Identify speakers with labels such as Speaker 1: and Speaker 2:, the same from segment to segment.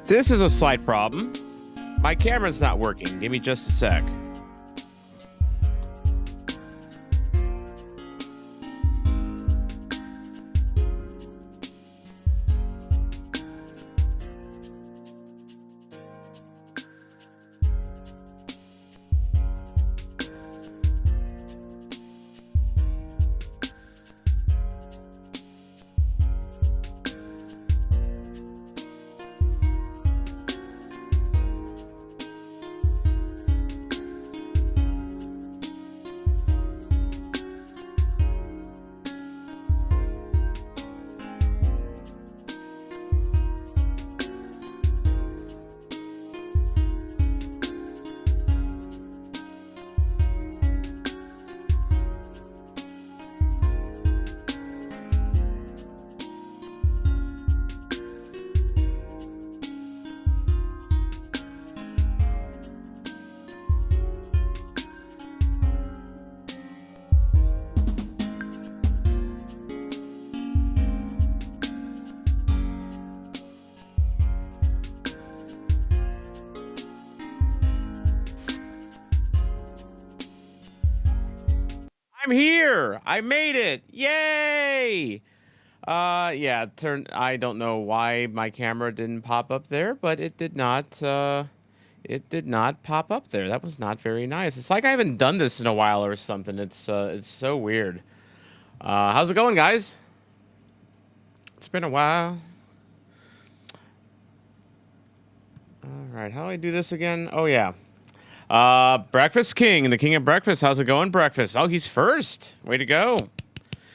Speaker 1: This is a slight problem. My camera's not working. Give me just a sec. I'm here. I made it. Yay. Yeah, I don't know why my camera didn't pop up there, but it did not pop up there. That was not very nice. It's like I haven't done this in a while or something. It's so weird. How's it going, guys? It's been a while. All right, how do I do this again? Oh yeah. Breakfast King, the king of breakfast. How's it going, breakfast? Oh, he's first. Way to go.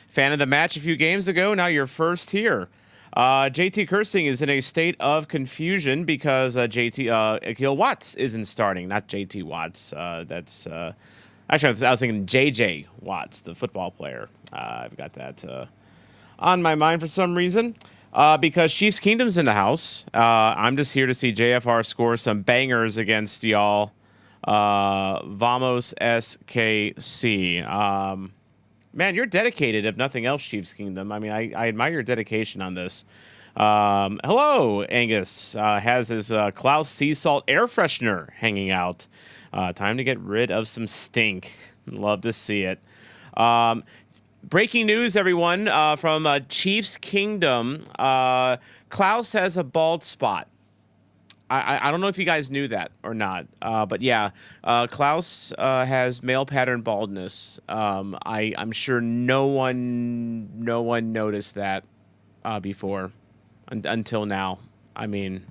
Speaker 1: Fan of the match a few games ago. Now you're first here. JT Cursing is in a state of confusion because Akil Watts isn't starting. Not JT Watts. Actually, I was thinking JJ Watts, the football player. I've got that on my mind for some reason. Because Chiefs Kingdom's in the house. I'm just here to see JFR score some bangers against y'all. Vamos SKC. Man, you're dedicated, if nothing else, Chiefs Kingdom. I mean, I admire your dedication on this. Hello, Angus. Has his Klaus Sea Salt air freshener hanging out. Time to get rid of some stink. Love to see it. Breaking news, everyone, from Chiefs Kingdom. Klaus has a bald spot. I don't know if you guys knew that or not, but yeah, Klaus has male pattern baldness. I'm sure no one noticed that before until now. I mean,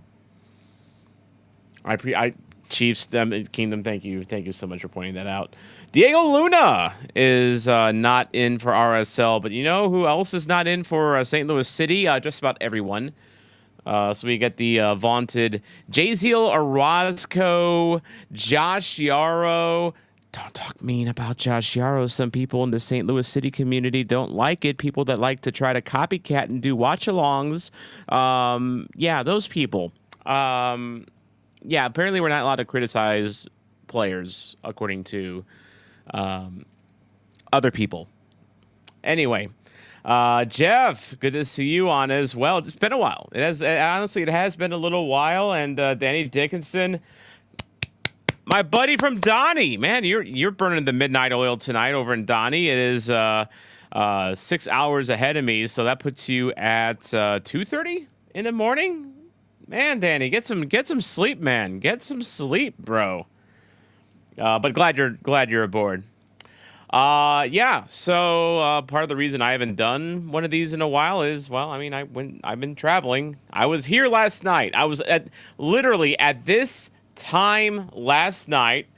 Speaker 1: Chiefs Kingdom, thank you so much for pointing that out. Diego Luna is not in for RSL, but you know who else is not in for St. Louis City? Just about everyone. So we get the vaunted Jaziel Orozco, Josh Yarrow. Don't talk mean about Josh Yarrow. Some people in the St. Louis City community don't like it. People that like to try to copycat and do watch-alongs. Yeah, those people. Yeah, apparently we're not allowed to criticize players, according to other people. Anyway. Jeff, good to see you on as well. It's been a while. It has been a little while. And Danny Dickinson, my buddy from Donnie, man, you're burning the midnight oil tonight over in Donnie. It is 6 hours ahead of me, so that puts you at 2:30 in the morning. Man, Danny, get some sleep, man. Get some sleep, bro. But glad you're aboard. Yeah, so part of the reason I haven't done one of these in a while is, well, I mean, I've been traveling. I was here last night. I was literally at this time last night.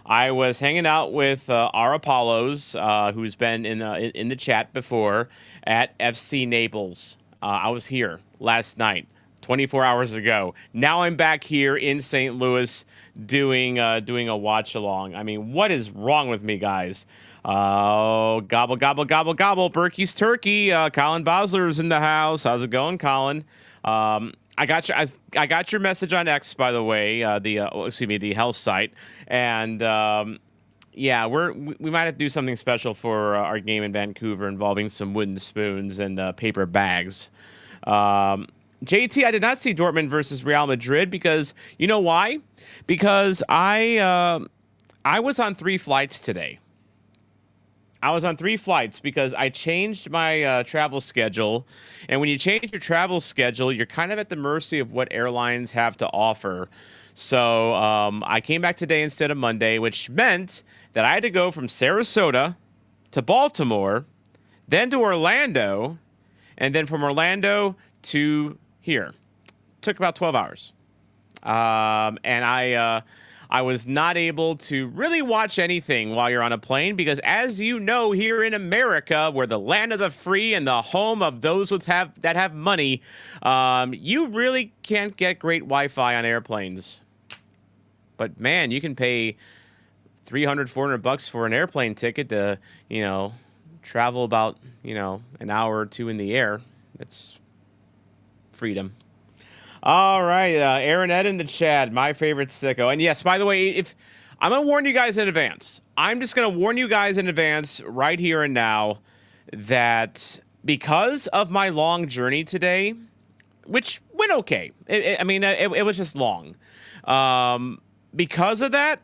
Speaker 1: I was hanging out with our Apollos, who's been in the chat before, at FC Naples. I was here last night, 24 hours ago. Now I'm back here in St. Louis doing a watch along. I mean, what is wrong with me, guys? Oh, gobble, gobble, gobble, gobble. Berkey's Turkey. Colin Bosler's in the house. How's it going, Colin? I got your message on X, by the way, the health site. And yeah, we might have to do something special for our game in Vancouver involving some wooden spoons and paper bags. JT, I did not see Dortmund versus Real Madrid because you know why? Because I was on 3 flights today. I was on 3 flights because I changed my travel schedule. And when you change your travel schedule, you're kind of at the mercy of what airlines have to offer. So I came back today instead of Monday, which meant that I had to go from Sarasota to Baltimore, then to Orlando, and then from Orlando to here. Took about 12 hours. And I was not able to really watch anything while you're on a plane because, as you know, here in America, we're the land of the free and the home of those that have money. You really can't get great Wi-Fi on airplanes. But man, you can pay $300-400 for an airplane ticket to, travel about, an hour or 2 in the air. It's freedom. All right, Aaron Ed in the chat, my favorite sicko. And yes, by the way, if I'm gonna warn you guys in advance, I'm just gonna warn you guys in advance right here and now that because of my long journey today, which went okay, it was just long. Because of that,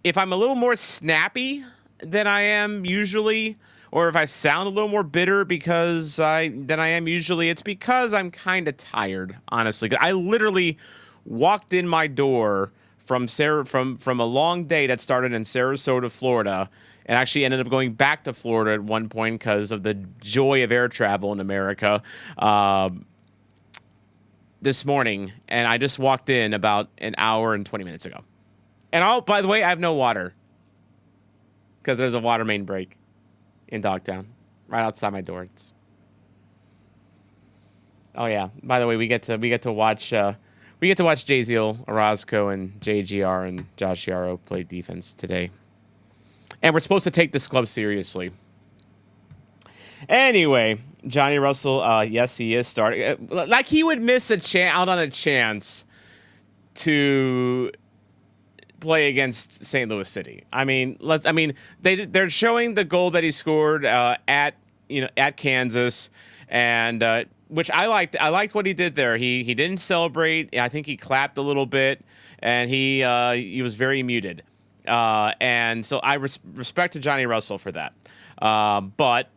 Speaker 1: if I'm a little more snappy than I am usually, or if I sound a little more bitter than I am usually, it's because I'm kind of tired, honestly. I literally walked in my door from a long day that started in Sarasota, Florida, and actually ended up going back to Florida at one point because of the joy of air travel in America this morning. And I just walked in about an hour and 20 minutes ago. And by the way, I have no water because there's a water main break in Dogtown, right outside my door. Oh yeah. By the way, we get to watch Jay-Z Orozco and JGR and Josh Yarrow play defense today, and we're supposed to take this club seriously. Anyway, Johnny Russell, yes, he is starting. Like he would miss out on a chance to play against St. Louis City. They're showing the goal that he scored at Kansas, and which I liked. I liked what he did there. He didn't celebrate. I think he clapped a little bit, and he was very muted. And so I respect Johnny Russell for that. But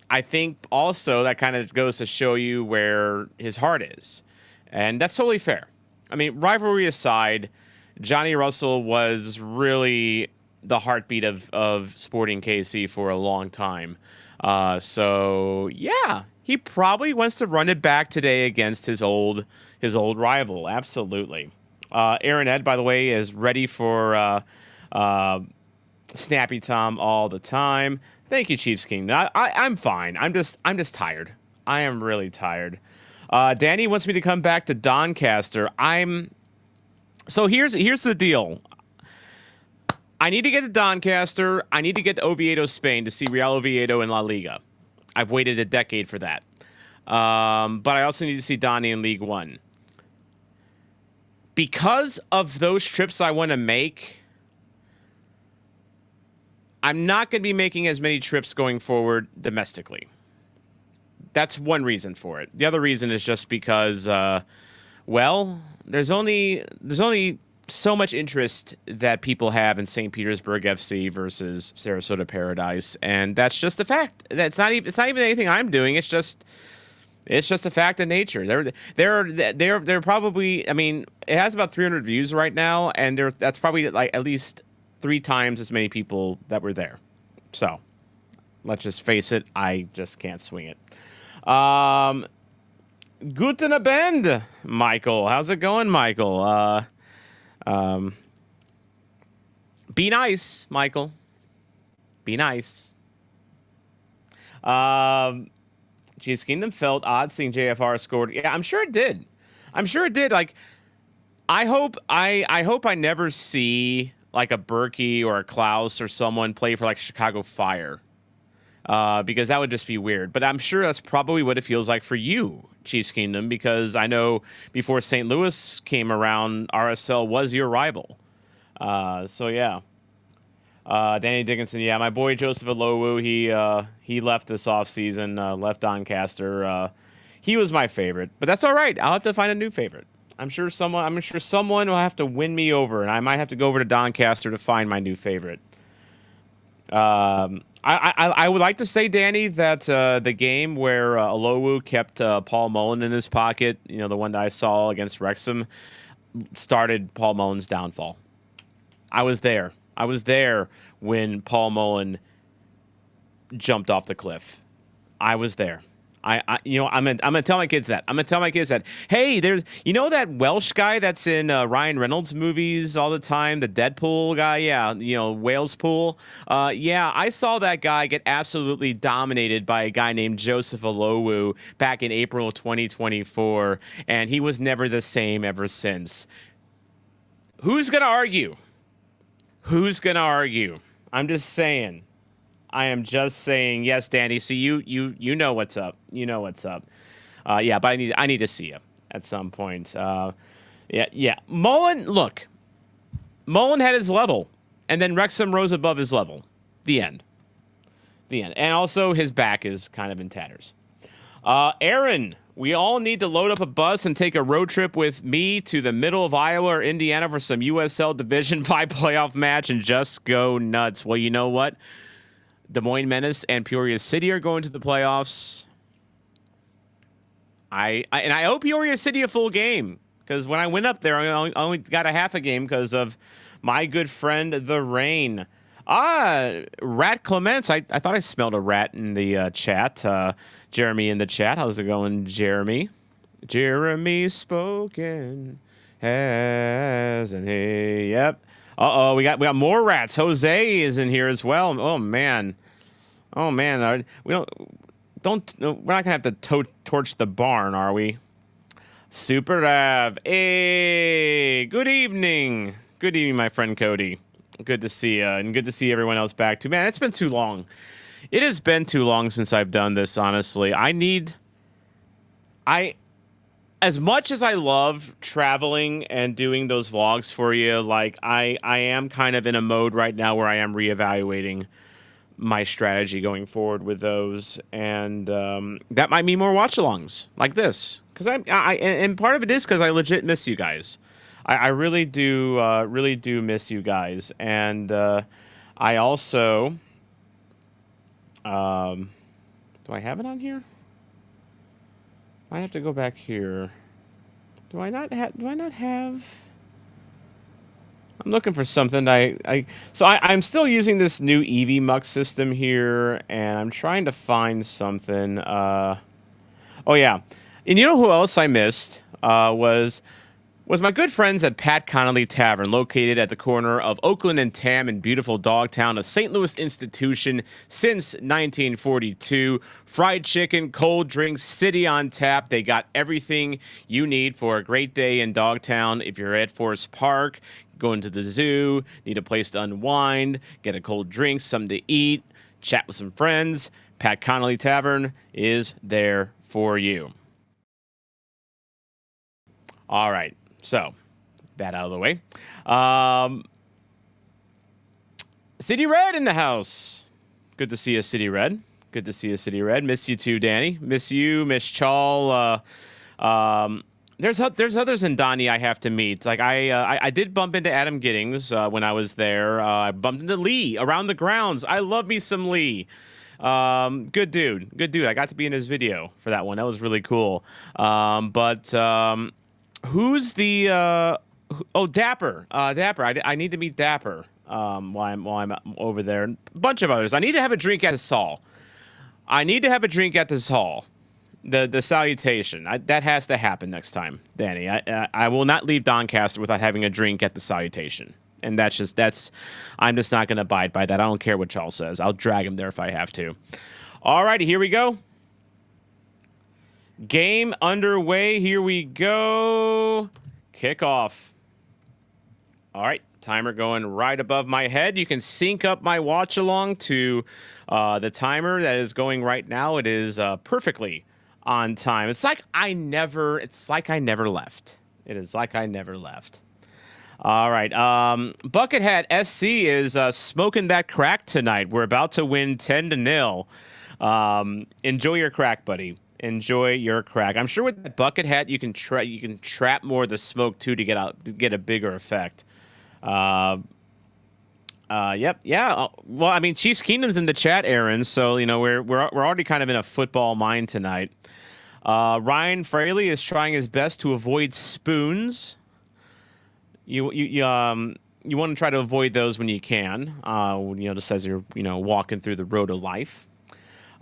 Speaker 1: I think also that kind of goes to show you where his heart is, and that's totally fair. I mean, rivalry aside, Johnny Russell was really the heartbeat of Sporting KC for a long time. So yeah, he probably wants to run it back today against his old rival. Absolutely. Aaron Ed, by the way, is ready for Snappy Tom all the time. Thank you, Chiefs King. I'm fine. I'm just tired. I am really tired. Danny wants me to come back to Doncaster. So here's the deal. I need to get to Doncaster. I need to get to Oviedo, Spain, to see Real Oviedo in La Liga. I've waited a decade for that. But I also need to see Donny in League One. Because of those trips I want to make, I'm not going to be making as many trips going forward domestically. That's one reason for it. The other reason is just because, there's only so much interest that people have in St. Petersburg FC versus Sarasota Paradise, and that's just a fact. It's not even anything I'm doing. It's just a fact of nature. They're probably. I mean, it has about 300 views right now, and that's probably like at least 3 times as many people that were there. So let's just face it. I just can't swing it. Guten Abend, Michael. How's it going, Michael? Be nice, Michael. Be nice. Chiefs Kingdom felt odd seeing JFR scored. Yeah, I'm sure it did. Like, I hope I never see like a Berkey or a Klaus or someone play for like Chicago Fire. Because that would just be weird. But I'm sure that's probably what it feels like for you, Chiefs Kingdom, because I know before St. Louis came around, RSL was your rival. So yeah. Danny Dickinson, yeah, my boy Joseph Alowu, he left this offseason, left Doncaster. He was my favorite, but that's all right. I'll have to find a new favorite. I'm sure someone will have to win me over, and I might have to go over to Doncaster to find my new favorite. I would like to say, Danny, that the game where Alowu kept Paul Mullen in his pocket, the one that I saw against Wrexham, started Paul Mullen's downfall. I was there. I was there when Paul Mullen jumped off the cliff. I was there. I'm gonna tell my kids that. I'm gonna tell my kids that. Hey, there's, that Welsh guy that's in Ryan Reynolds movies all the time, the Deadpool guy. Yeah, Wales Pool. Yeah, I saw that guy get absolutely dominated by a guy named Joseph Alowu back in April of 2024, and he was never the same ever since. Who's gonna argue? Who's gonna argue? I'm just saying. I am just saying, yes, Danny. See, you know what's up. You know what's up. Yeah, but I need to see you at some point. Yeah. Mullen had his level, and then Wrexham rose above his level. The end. And also his back is kind of in tatters. Aaron, we all need to load up a bus and take a road trip with me to the middle of Iowa or Indiana for some USL Division 5 playoff match and just go nuts. Well, you know what? Des Moines Menace and Peoria City are going to the playoffs. I owe Peoria City a full game, because when I went up there, I only got a half a game because of my good friend the Rain. Rat Clements. I thought I smelled a rat in the chat. Jeremy in the chat. How's it going, Jeremy? Jeremy spoken, hasn't he? Yep. We got more rats. Jose is in here as well. Oh man. We're not gonna have to torch the barn, are we? Super Rav. Hey, good evening, my friend Cody. Good to see you, and good to see everyone else back too. Man, it's been too long. It has been too long since I've done this. Honestly, as much as I love traveling and doing those vlogs for you, like I am kind of in a mode right now where I am reevaluating my strategy going forward with those, and that might mean more watch-alongs like this, because and part of it is because I legit miss you guys. I really do miss you guys, and I also do I have it on here? I have to go back here. Do I not have? I'm looking for something. I'm still using this new EV Mux system here, and I'm trying to find something. Oh yeah, and you know who else I missed? Was my good friends at Pat Connelly Tavern, located at the corner of Oakland and Tam in beautiful Dogtown, a St. Louis institution since 1942. Fried chicken, cold drinks, city on tap. They got everything you need for a great day in Dogtown. If you're at Forest Park, going to the zoo, need a place to unwind, get a cold drink, something to eat, chat with some friends, Pat Connelly Tavern is there for you. All right. So, that out of the way. City Red in the house. Good to see you, City Red. Good to see you, City Red. Miss you too, Danny. Miss you, Miss Chal. There's others in Donnie I have to meet. Like I did bump into Adam Giddings when I was there. I bumped into Lee around the grounds. I love me some Lee. Good dude. I got to be in his video for that one. That was really cool. Who's the Dapper? Dapper. I need to meet Dapper while I'm over there. A bunch of others. I need to have a drink at this hall. The salutation. That has to happen next time, Danny. I will not leave Doncaster without having a drink at the salutation. And I'm just not going to abide by that. I don't care what Charles says. I'll drag him there if I have to. All righty, here we go. Game underway. Here we go. Kickoff. All right. Timer going right above my head. You can sync up my watch along to the timer that is going right now. It is perfectly on time. It's like I never left. It is like I never left. All right. Buckethead SC is smoking that crack tonight. We're about to win 10-0. Enjoy your crack, buddy. Enjoy your crack. I'm sure with that bucket hat you can trap more of the smoke too to get a bigger effect. Uh, yep, yeah. Well, I mean, Chiefs Kingdom's in the chat, Aaron. So we're already kind of in a football mind tonight. Ryan Fraley is trying his best to avoid spoons. You want to try to avoid those when you can. Just as you're walking through the road of life.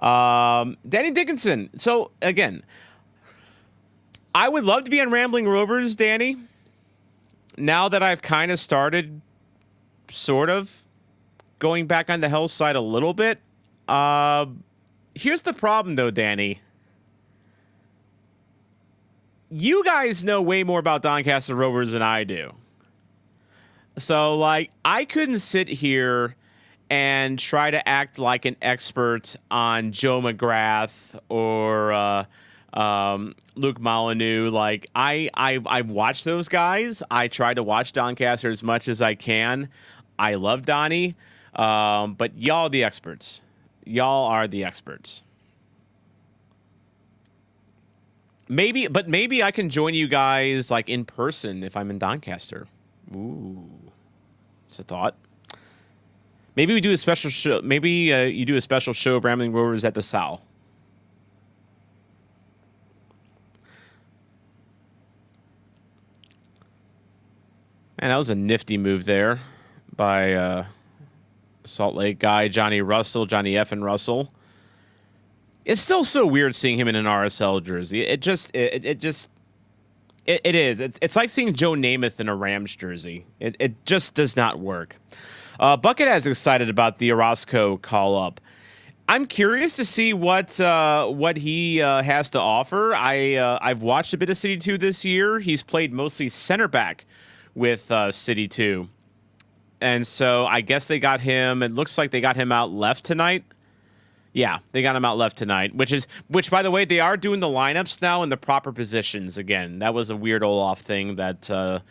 Speaker 1: Danny Dickinson. So again, I would love to be on Rambling Rovers, Danny. Now that I've kind of started, sort of, going back on the hell side a little bit. Here's the problem, though, Danny. You guys know way more about Doncaster Rovers than I do. So, like, I couldn't sit here and try to act like an expert on Joe McGrath or Luke Molyneux. Like, I've watched those guys. I try to watch Doncaster as much as I can. I love Donnie, but y'all are the experts. Y'all are the experts. Maybe I can join you guys like in person if I'm in Doncaster. Ooh, it's a thought. Maybe we do a special show. Maybe you do a special show of Rambling Rovers at the Sal. And that was a nifty move there by Salt Lake guy Johnny F. and Russell. It's still so weird seeing him in an RSL jersey. It is. It's like seeing Joe Namath in a Rams jersey. It just does not work. Buckethead is excited about the Orozco call up. I'm curious to see what he has to offer. I've watched a bit of City 2 this year. He's played mostly center back with City 2. And so I guess they got him. It looks like they got him out left tonight. Yeah, they got him out left tonight, which by the way, they are doing the lineups now in the proper positions again. That was a weird Olaf thing that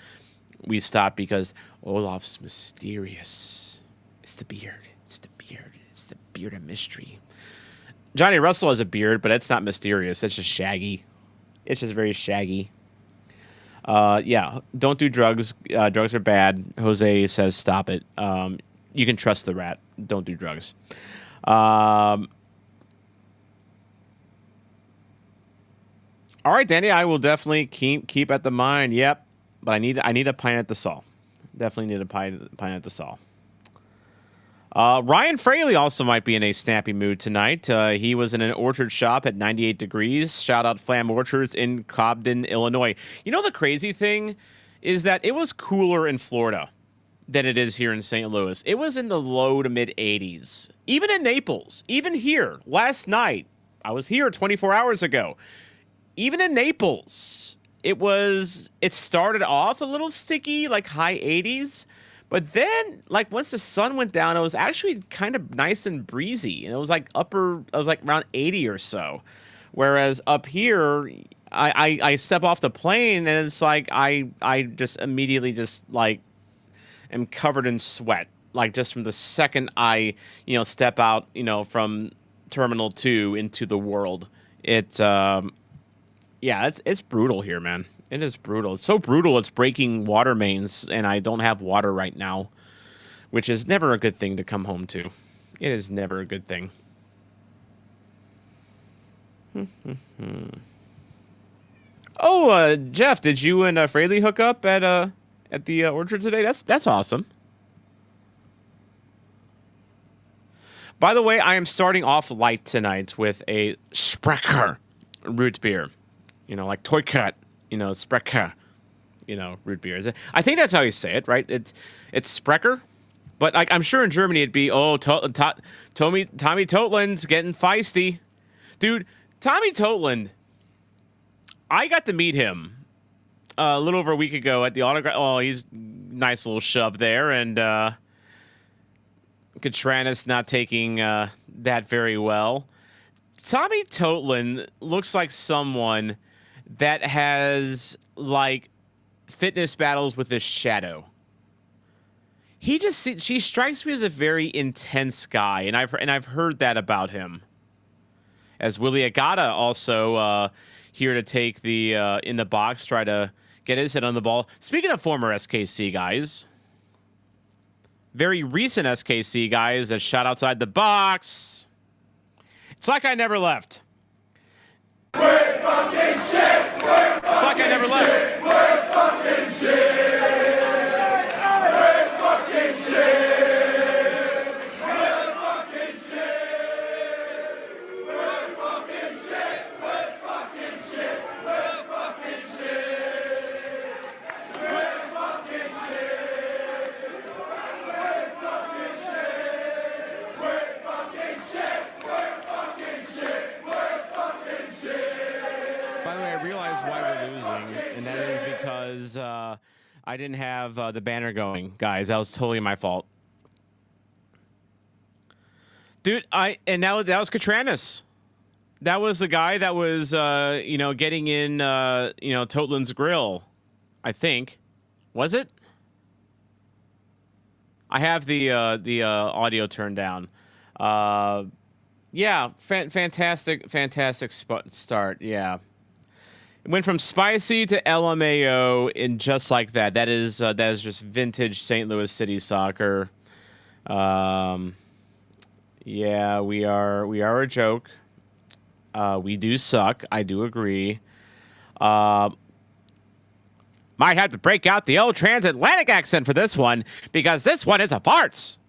Speaker 1: we stopped because Olaf's mysterious. It's the beard. It's the beard. It's the beard of mystery. Johnny Russell has a beard, but it's not mysterious. It's just shaggy. It's just very shaggy. Yeah, don't do drugs. Drugs are bad. Jose says stop it. You can trust the rat. Don't do drugs. All right, Danny, I will definitely keep at the mine. Yep, but I need a pint at the Saw. Definitely need a pint at the Saw. Ryan Fraley also might be in a snappy mood tonight. He was in an orchard shop at 98 degrees. Shout out Flam Orchards in Cobden, Illinois. You know the crazy thing is that it was cooler in Florida than it is here in St. Louis. It was in the low to mid 80s. Even in Naples, even here last night. I was here 24 hours ago. Even in Naples, it started off a little sticky, like high 80s. But then, like, once the sun went down, it was actually kind of nice and breezy. And it was like around 80 or so. Whereas up here, I step off the plane and it's like I just immediately just like am covered in sweat. Like just from the second I, step out, from Terminal 2 into the world. It's brutal here, man. It is brutal. It's so brutal, it's breaking water mains, and I don't have water right now, which is never a good thing to come home to. It is never a good thing. Oh, Jeff, did you and Fraley hook up at the orchard today? That's awesome. By the way, I am starting off light tonight with a Sprecher root beer. Like Toy Cut. Sprecher, root beer. I think that's how you say it, right? It's Sprecher, but I'm sure in Germany it'd be Tommy Totland's getting feisty, dude. Tommy Totland, I got to meet him a little over a week ago at the autograph. Oh, he's nice little shove there, and Katranis not taking that very well. Tommy Totland looks like someone that has like fitness battles with his shadow. She strikes me as a very intense guy, and I've heard that about him. as Willie Agata also here to take the in the box, try to get his head on the ball. Speaking of former SKC guys, very recent SKC guys that shot outside the box. It's like I never left.
Speaker 2: We're fucking shit. We're fucking
Speaker 1: it's like I never left.
Speaker 2: Shit. We're fucking shit. We're fucking shit. We're fucking shit. We're fucking shit. We're fucking shit. We're fucking shit. We're fucking shit. We're fucking shit. We're fucking shit. We're fucking shit. We're fucking shit.
Speaker 1: By the way, I realize why we're losing, and that is because I didn't have the banner going, guys. That was totally my fault, dude. And that was Katranis. That was the guy that was getting in Totland's grill, I think. Was it? I have the audio turned down. Yeah, fantastic start. Yeah. It went from spicy to LMAO in just like that. That is just vintage St. Louis City soccer. Yeah, we are a joke. We do suck. I do agree. Might have to break out the old transatlantic accent for this one because this one is a farce.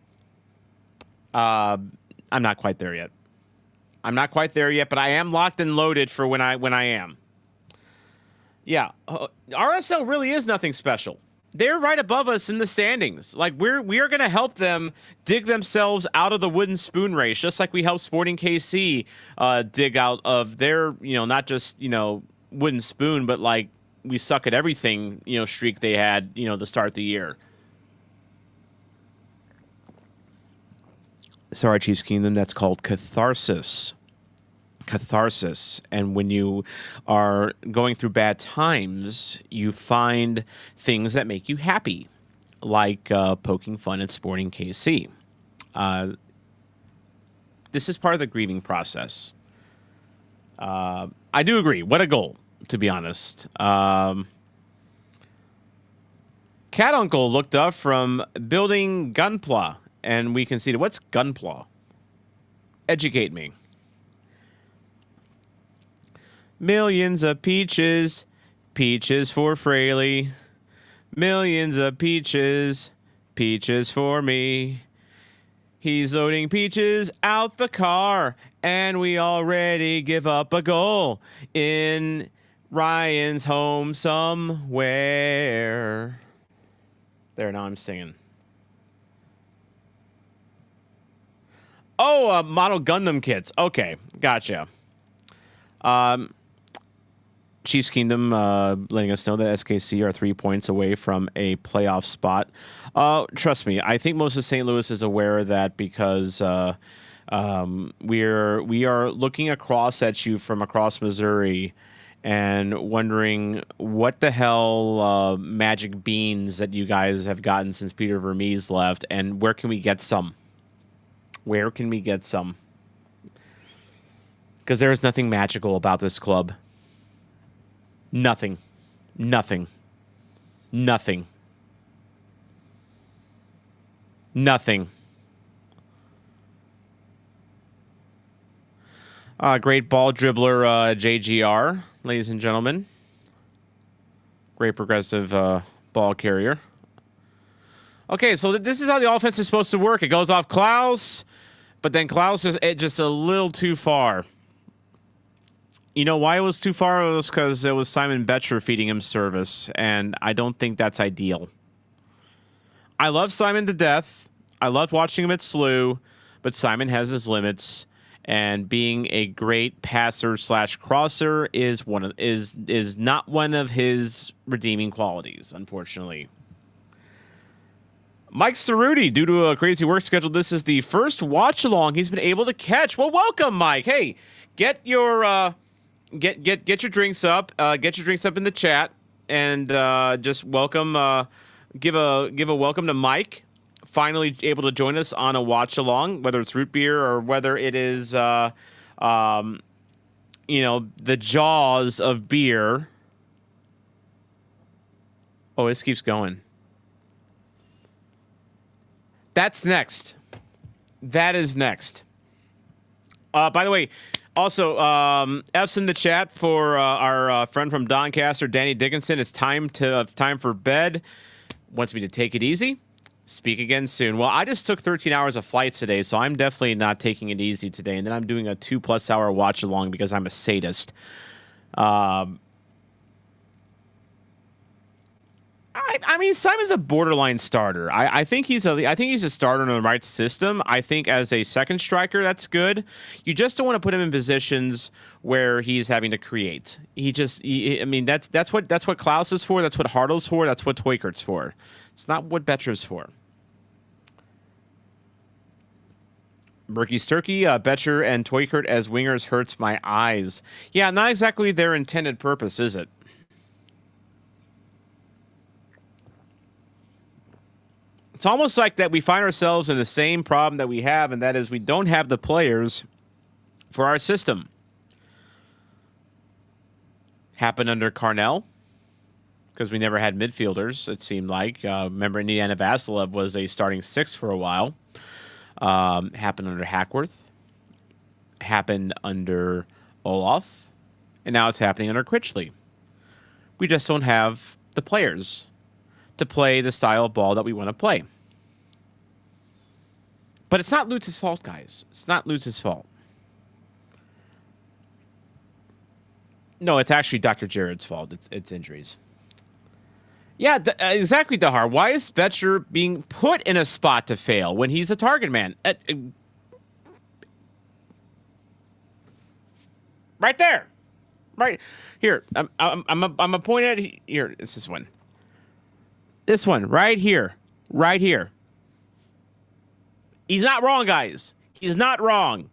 Speaker 1: I'm not quite there yet. But I am locked and loaded for when I am. Yeah, RSL really is nothing special. They're right above us in the standings. Like we are going to help them dig themselves out of the wooden spoon race, just like we helped Sporting KC dig out of their, not just, wooden spoon, but like we suck at everything, streak they had, to start the year. Sorry, Chiefs Kingdom, that's called catharsis. And when you are going through bad times, you find things that make you happy, like poking fun at Sporting KC. This is part of the grieving process. I do agree. What a goal, to be honest. Cat Uncle looked up from building Gunpla, and we conceded. What's Gunpla? Educate me. Millions of peaches, peaches for Fraley. Millions of peaches, peaches for me. He's loading peaches out the car, and we already give up a goal in Ryan's home somewhere. There, now I'm singing. Oh, model Gundam kits. Okay, gotcha. Chiefs Kingdom letting us know that SKC are 3 points away from a playoff spot. Trust me, I think most of St. Louis is aware of that because we are looking across at you from across Missouri and wondering what the hell magic beans that you guys have gotten since Peter Vermees left, and where can we get some? Where can we get some? Because there is nothing magical about this club. Nothing. Nothing. Nothing. Nothing. Great ball dribbler, JGR, ladies and gentlemen. Great progressive ball carrier. Okay, so this is how the offense is supposed to work. It goes off Klaus, but then Klaus is just a little too far. You know why it was too far? It was because it was Simon Betcher feeding him service, and I don't think that's ideal. I love Simon to death. I love watching him at SLU, but Simon has his limits, and being a great passer / crosser is not one of his redeeming qualities, unfortunately. Mike Cerruti, due to a crazy work schedule, this is the first watch along he's been able to catch. Well, welcome, Mike. Hey, get your get your drinks up. Get your drinks up in the chat, and just welcome. Give a welcome to Mike. Finally able to join us on a watch along, whether it's root beer or whether it is the jaws of beer. Oh, this keeps going. That's next. That is next. By the way, also, F's in the chat for our friend from Doncaster, Danny Dickinson. It's time for bed. Wants me to take it easy. Speak again soon. Well, I just took 13 hours of flights today, so I'm definitely not taking it easy today. And then I'm doing a 2+ hour watch along because I'm a sadist. I mean, Simon's a borderline starter. I think he's a starter in the right system. I think as a second striker, that's good. You just don't want to put him in positions where he's having to create. I mean, that's what Klaus is for. That's what Hartle's for. That's what Toikert's for. It's not what Betcher's for. Murky's Turkey, Betcher and Toikert as wingers hurts my eyes. Yeah, not exactly their intended purpose, is it? It's almost like that we find ourselves in the same problem that we have, and that is we don't have the players for our system. Happened under Carnell, because we never had midfielders, it seemed like. Remember, Indiana Vasilev was a starting 6 for a while. Happened under Hackworth. Happened under Olaf. And now it's happening under Critchley. We just don't have the players to play the style of ball that we want to play. But it's not Lutz's fault, guys. It's not Lutz's fault. No, it's actually Dr. Jared's fault. It's injuries. Yeah, exactly, Dahar. Why is Betcher being put in a spot to fail when he's a target man? Right there. Right here. I'm a point at here. It's this one. This one right here. Right here. He's not wrong, guys. He's not wrong.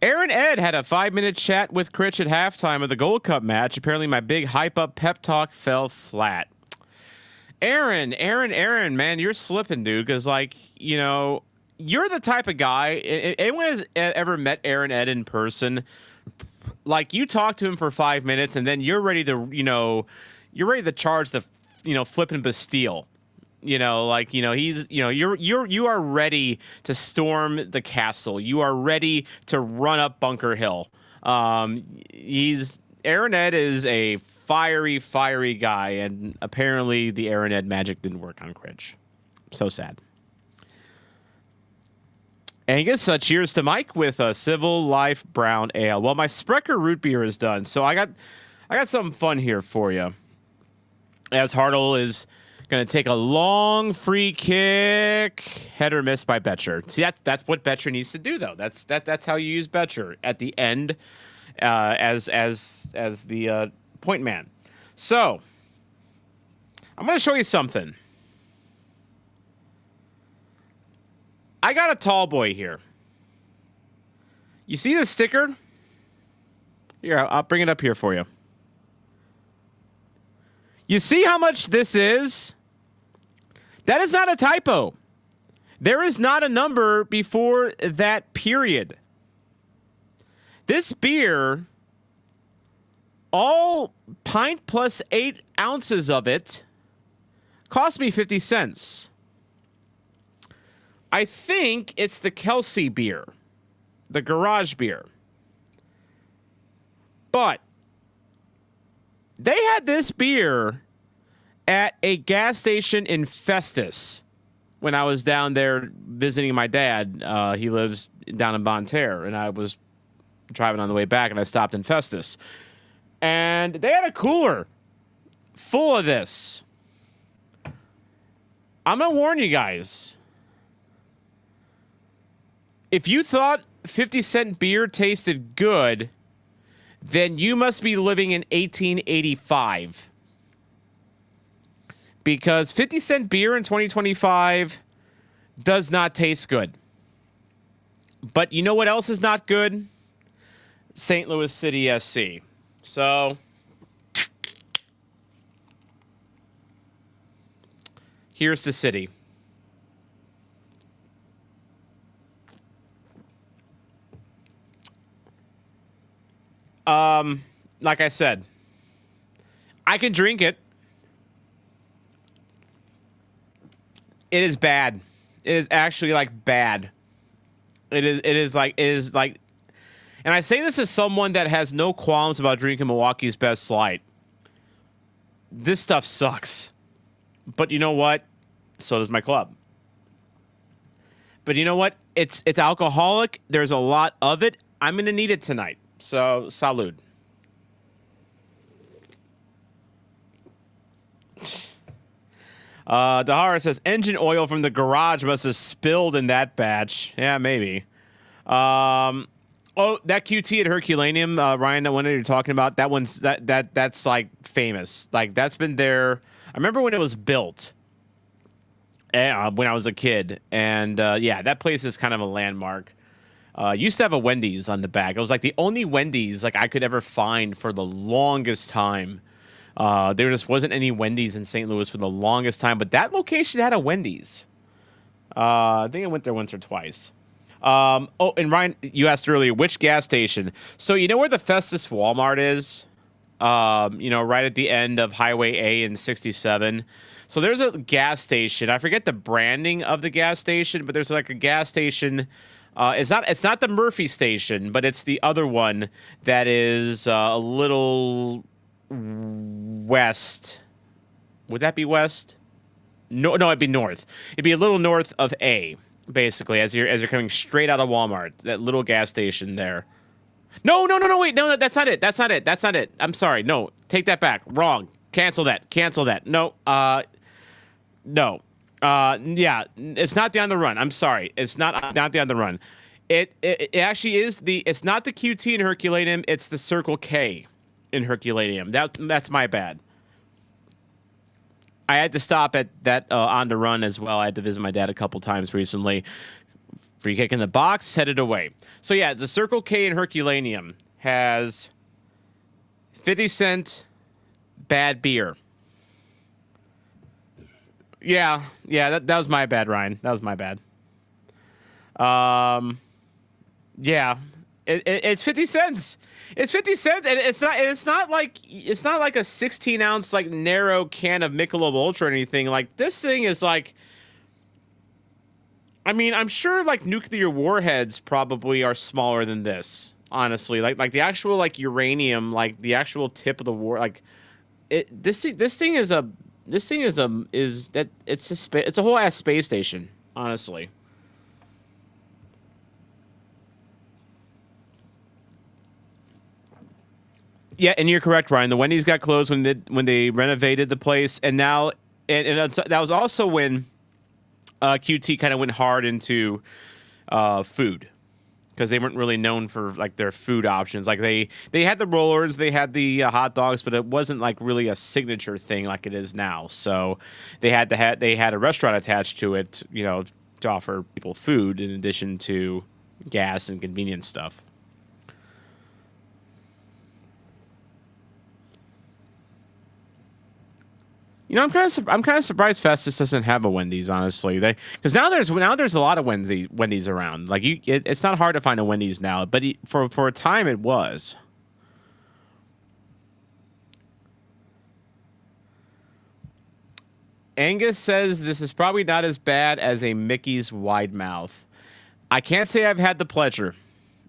Speaker 1: Aaron Ed had a 5-minute chat with Critch at halftime of the Gold Cup match. Apparently my big hype-up pep talk fell flat. Aaron, man, you're slipping, dude, because, you're the type of guy, anyone has ever met Aaron Ed in person, you talk to him for 5 minutes, and then you're ready to charge the, flipping Bastille. You are ready to storm the castle. You are ready to run up Bunker Hill. Aaron Ed is a fiery guy, and apparently the Aaron Ed magic didn't work on Critch. So sad. And I guess cheers to Mike with a Civil Life Brown Ale. Well, my Sprecher root beer is done, so I got something fun here for you. As Hartle is going to take a long free kick, header missed by Betcher. See, that's what Betcher needs to do, though. That's how you use Betcher at the end as the point man. So I'm going to show you something. I got a tall boy here. You see the sticker? Here, I'll bring it up here for you. You see how much this is? That is not a typo. There is not a number before that period. This beer, all pint plus 8 ounces of it, cost me 50 cents. I think it's the Kelsey beer, the garage beer. But they had this beer at a gas station in Festus when I was down there visiting my dad. He lives down in Bonne Terre, and I was driving on the way back, and I stopped in Festus. And they had a cooler full of this. I'm going to warn you guys. If you thought 50-cent beer tasted good, then you must be living in 1885. Because 50-cent beer in 2025 does not taste good. But you know what else is not good? St. Louis City SC. So here's the city. Like I said, I can drink it. It is bad. It is actually like bad. It is like, and I say this as someone that has no qualms about drinking Milwaukee's Best Light. This stuff sucks. But you know what? So does my club. But you know what? It's alcoholic. There's a lot of it. I'm going to need it tonight. So, salud. Dahara says, engine oil from the garage must have spilled in that batch. Yeah, maybe. Oh, that QT at Herculaneum, Ryan, that one that you're talking about, that's like famous. Like that's been there. I remember when it was built, when I was a kid, and yeah, that place is kind of a landmark. Used to have a Wendy's on the back. It was like the only Wendy's like I could ever find for the longest time. There just wasn't any Wendy's in St. Louis for the longest time, but that location had a Wendy's. I think I went there once or twice. Oh, and Ryan, you asked earlier, which gas station? So you know where the Festus Walmart is? Right at the end of Highway A and 67. So there's a gas station. I forget the branding of the gas station, but there's like a gas station. It's not the Murphy station, but it's the other one that is a little west. Would that be west? No, it'd be north. It'd be a little north of A. Basically, as you're coming straight out of Walmart, that little gas station there. No, wait, no, that's not it. I'm sorry, no, take that back. Wrong. Cancel that. No, no, yeah, it's not the On the Run. I'm sorry, it's not the On the Run. It actually is it's not the QT in Herculaneum. It's the Circle K in Herculaneum. That's my bad. I had to stop at that On the Run as well. I had to visit my dad a couple times recently. Free kick in the box, headed away. So yeah, the Circle K in Herculaneum has 50-cent bad beer. Yeah, that was my bad, Ryan. That was my bad. Yeah, it's 50 cents. It's 50 cents, and it's not like a 16-ounce like narrow can of Michelob Ultra or anything. Like this thing is like, I mean, I'm sure like nuclear warheads probably are smaller than this. Honestly, like the actual like uranium, like the actual tip of the war, like this thing is a whole ass space station. Honestly. Yeah, and you're correct, Ryan. The Wendy's got closed when they renovated the place, and now that was also when QT kind of went hard into food because they weren't really known for like their food options. Like they had the rollers, they had the hot dogs, but it wasn't like really a signature thing like it is now. So they had a restaurant attached to it, to offer people food in addition to gas and convenience stuff. I'm kind of surprised Festus doesn't have a Wendy's, honestly. Because now there's a lot of Wendy's around. Like it's not hard to find a Wendy's now, but for a time it was. Angus says this is probably not as bad as a Mickey's wide mouth. I can't say I've had the pleasure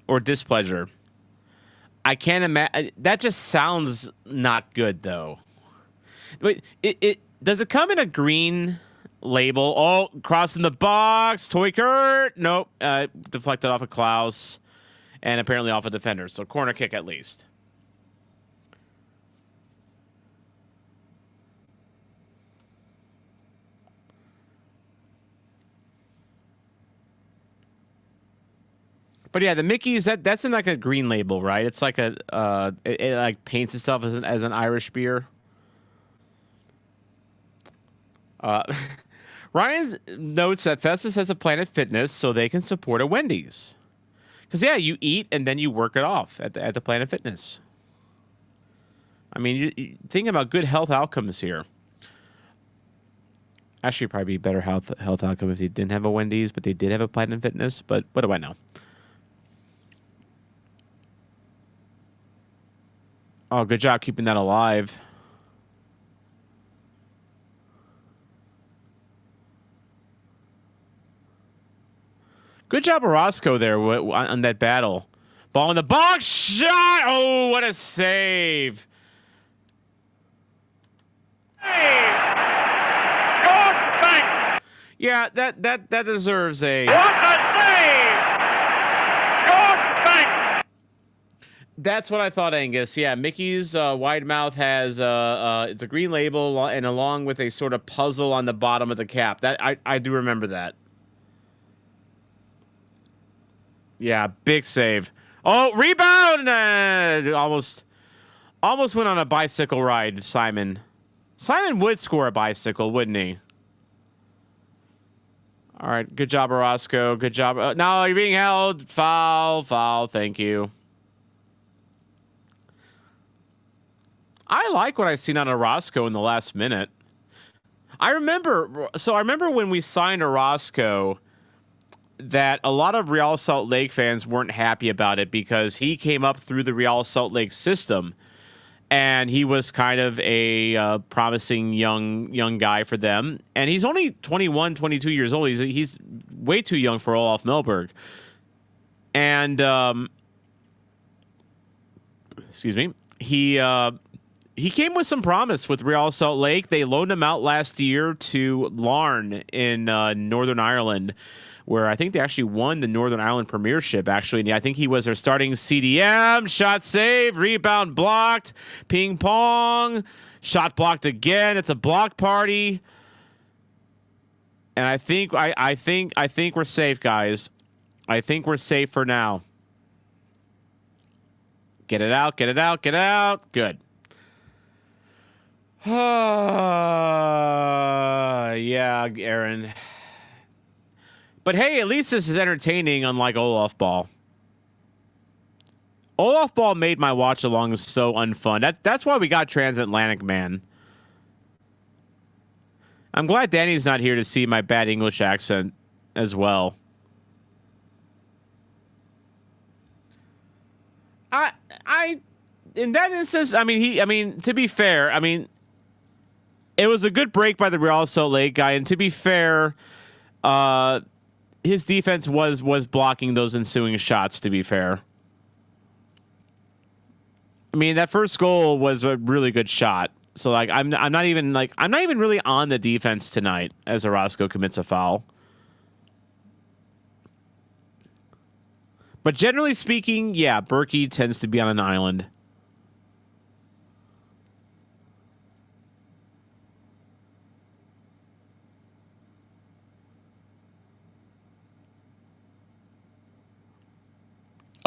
Speaker 1: or displeasure. I can't imagine. That just sounds not good, though. But it does it come in a green label? Oh, crossing the box. Toy Kurt. Nope. Deflected off of Klaus and apparently off a defender. So corner kick at least. But yeah, the Mickey's that's in like a green label, right? It's like it like paints itself as an Irish beer. Ryan notes that Festus has a Planet Fitness so they can support a Wendy's. Because, yeah, you eat and then you work it off at the Planet Fitness. I mean, you think about good health outcomes here. Actually, probably be better health outcome if they didn't have a Wendy's, but they did have a Planet Fitness. But what do I know? Oh, good job keeping that alive. Good job, Orozco, there on that battle. Ball in the box. Shot. Oh, what a save. Yeah, that deserves a.
Speaker 2: What a save! George Banks!
Speaker 1: That's what I thought, Angus. Yeah, Mickey's wide mouth has it's a green label and along with a sort of puzzle on the bottom of the cap. That I do remember that. Yeah, big save. Oh, rebound! Almost went on a bicycle ride, Simon. Simon would score a bicycle, wouldn't he? All right, good job, Orozco. Good job. No, you're being held. Foul, foul. Thank you. I like what I've seen on Orozco in the last minute. I remember when we signed Orozco, that a lot of Real Salt Lake fans weren't happy about it because he came up through the Real Salt Lake system, and he was kind of a promising young guy for them. And he's only 21, 22 years old. He's way too young for Olaf Melberg. And excuse me, he came with some promise with Real Salt Lake. They loaned him out last year to Larne in Northern Ireland, where I think they actually won the Northern Ireland Premiership, actually. And I think he was their starting CDM. Shot saved, rebound blocked, ping pong, shot blocked again. It's a block party. And I think we're safe, guys. I think we're safe for now. Get it out, get it out, get it out. Good. Yeah, Aaron. But hey, at least this is entertaining, unlike Olaf Ball. Olaf Ball made my watch along so unfun. That's why we got Transatlantic Man. I'm glad Danny's not here to see my bad English accent as well. In that instance, I mean, to be fair, I mean, it was a good break by the Real Salt Lake guy, and to be fair, his defense was blocking those ensuing shots, to be fair. I mean, that first goal was a really good shot. So like I'm not even really on the defense tonight as Orozco commits a foul. But generally speaking, yeah, Berkey tends to be on an island.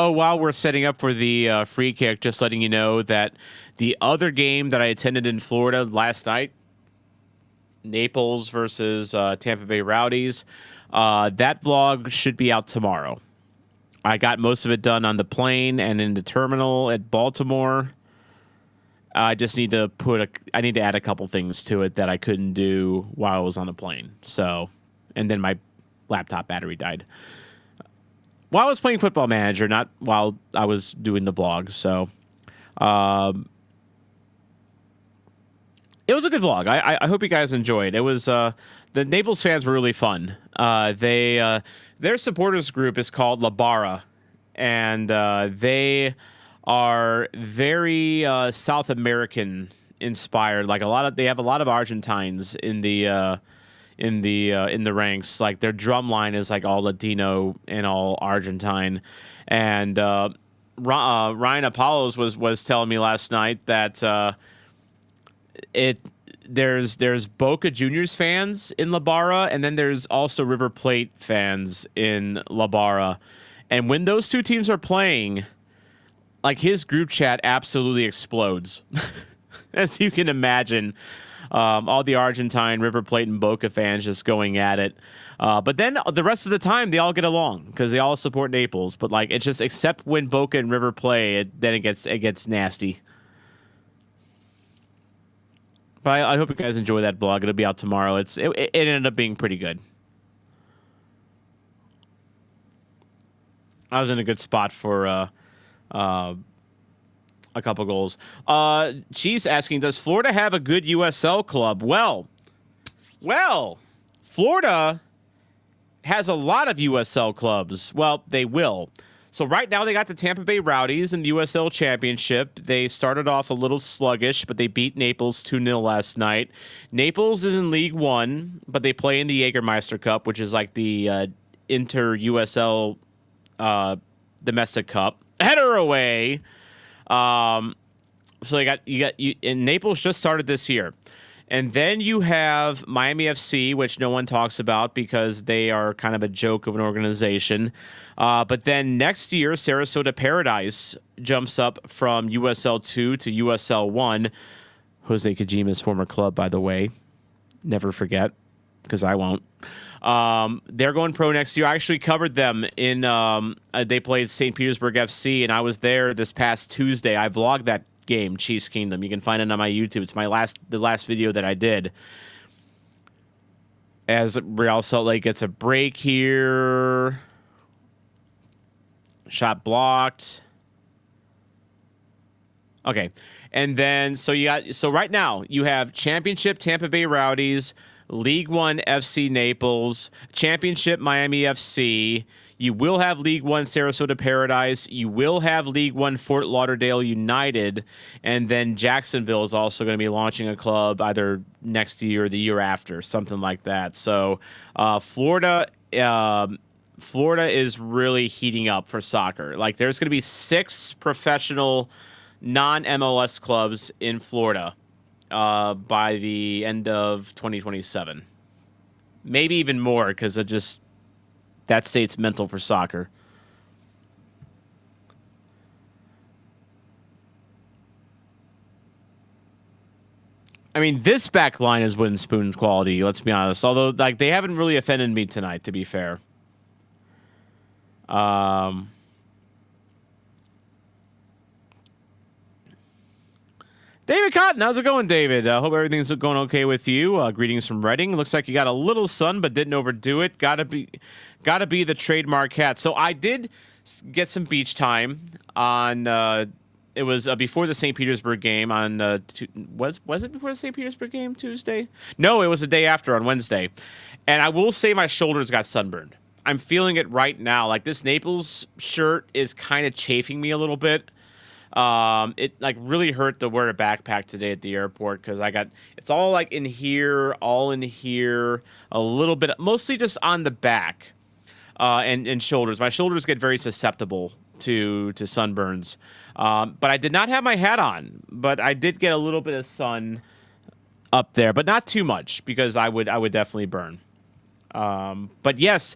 Speaker 1: Oh, while we're setting up for the free kick, just letting you know that the other game that I attended in Florida last night, Naples versus Tampa Bay Rowdies, that vlog should be out tomorrow. I got most of it done on the plane and in the terminal at Baltimore. I just need to I need to add a couple things to it that I couldn't do while I was on the plane. So, and then my laptop battery died. While I was playing Football Manager, not while I was doing the vlog. So, it was a good vlog. I hope you guys enjoyed. It was the Naples fans were really fun. Their supporters group is called La Barra, and they are very South American inspired. Like they have a lot of Argentines in the ranks. Like their drum line is like all Latino and all Argentine. And Ryan Apollos was telling me last night that there's Boca Juniors fans in La Barra, and then there's also River Plate fans in La Barra. And when those two teams are playing, like his group chat absolutely explodes. As you can imagine, all the Argentine, River Plate, and Boca fans just going at it. But then the rest of the time, they all get along because they all support Naples. But like it's just except when Boca and River play, then it gets nasty. But I hope you guys enjoy that vlog. It'll be out tomorrow. It ended up being pretty good. I was in a good spot for a couple goals. Chiefs asking, does Florida have a good USL club? Well, Florida has a lot of USL clubs. Well, they will. So right now they got the Tampa Bay Rowdies in the USL Championship. They started off a little sluggish, but they beat Naples 2-0 last night. Naples is in League One, but they play in the Jägermeister Cup, which is like the inter-USL domestic cup. Header away. So and Naples just started this year. And then you have Miami FC, which no one talks about because they are kind of a joke of an organization. But then next year, Sarasota Paradise jumps up from USL 2 to USL 1. Jose Kojima's former club, by the way. Never forget, because I won't. They're going pro next year. I actually covered them in. They played St. Petersburg FC, and I was there this past Tuesday. I vlogged that game, Chiefs Kingdom. You can find it on my YouTube. It's the last video that I did. As Real Salt Lake gets a break here. Shot blocked. Okay. And then so right now you have Championship Tampa Bay Rowdies, League One FC Naples, Championship Miami FC. You will have League One Sarasota Paradise. You will have League One Fort Lauderdale United. And then Jacksonville is also going to be launching a club either next year or the year after, something like that. So Florida is really heating up for soccer. Like there's going to be 6 professional non-MLS clubs in Florida by the end of 2027. Maybe even more because that state's mental for soccer. I mean, this back line is wooden spoon quality, let's be honest. Although, like, they haven't really offended me tonight, to be fair. David Cotton, how's it going, David? Hope everything's going okay with you. Greetings from Reading. Looks like you got a little sun, but didn't overdo it. Gotta be the trademark hat. So I did get some beach time on. It was before the St. Petersburg game on. Was it before the St. Petersburg game Tuesday? No, it was the day after on Wednesday. And I will say my shoulders got sunburned. I'm feeling it right now. Like this Naples shirt is kind of chafing me a little bit. It like really hurt to wear a backpack today at the airport because it's all like in here, a little bit, mostly just on the back, and shoulders. My shoulders get very susceptible to sunburns. But I did not have my hat on, but I did get a little bit of sun up there, but not too much because I would definitely burn. But yes,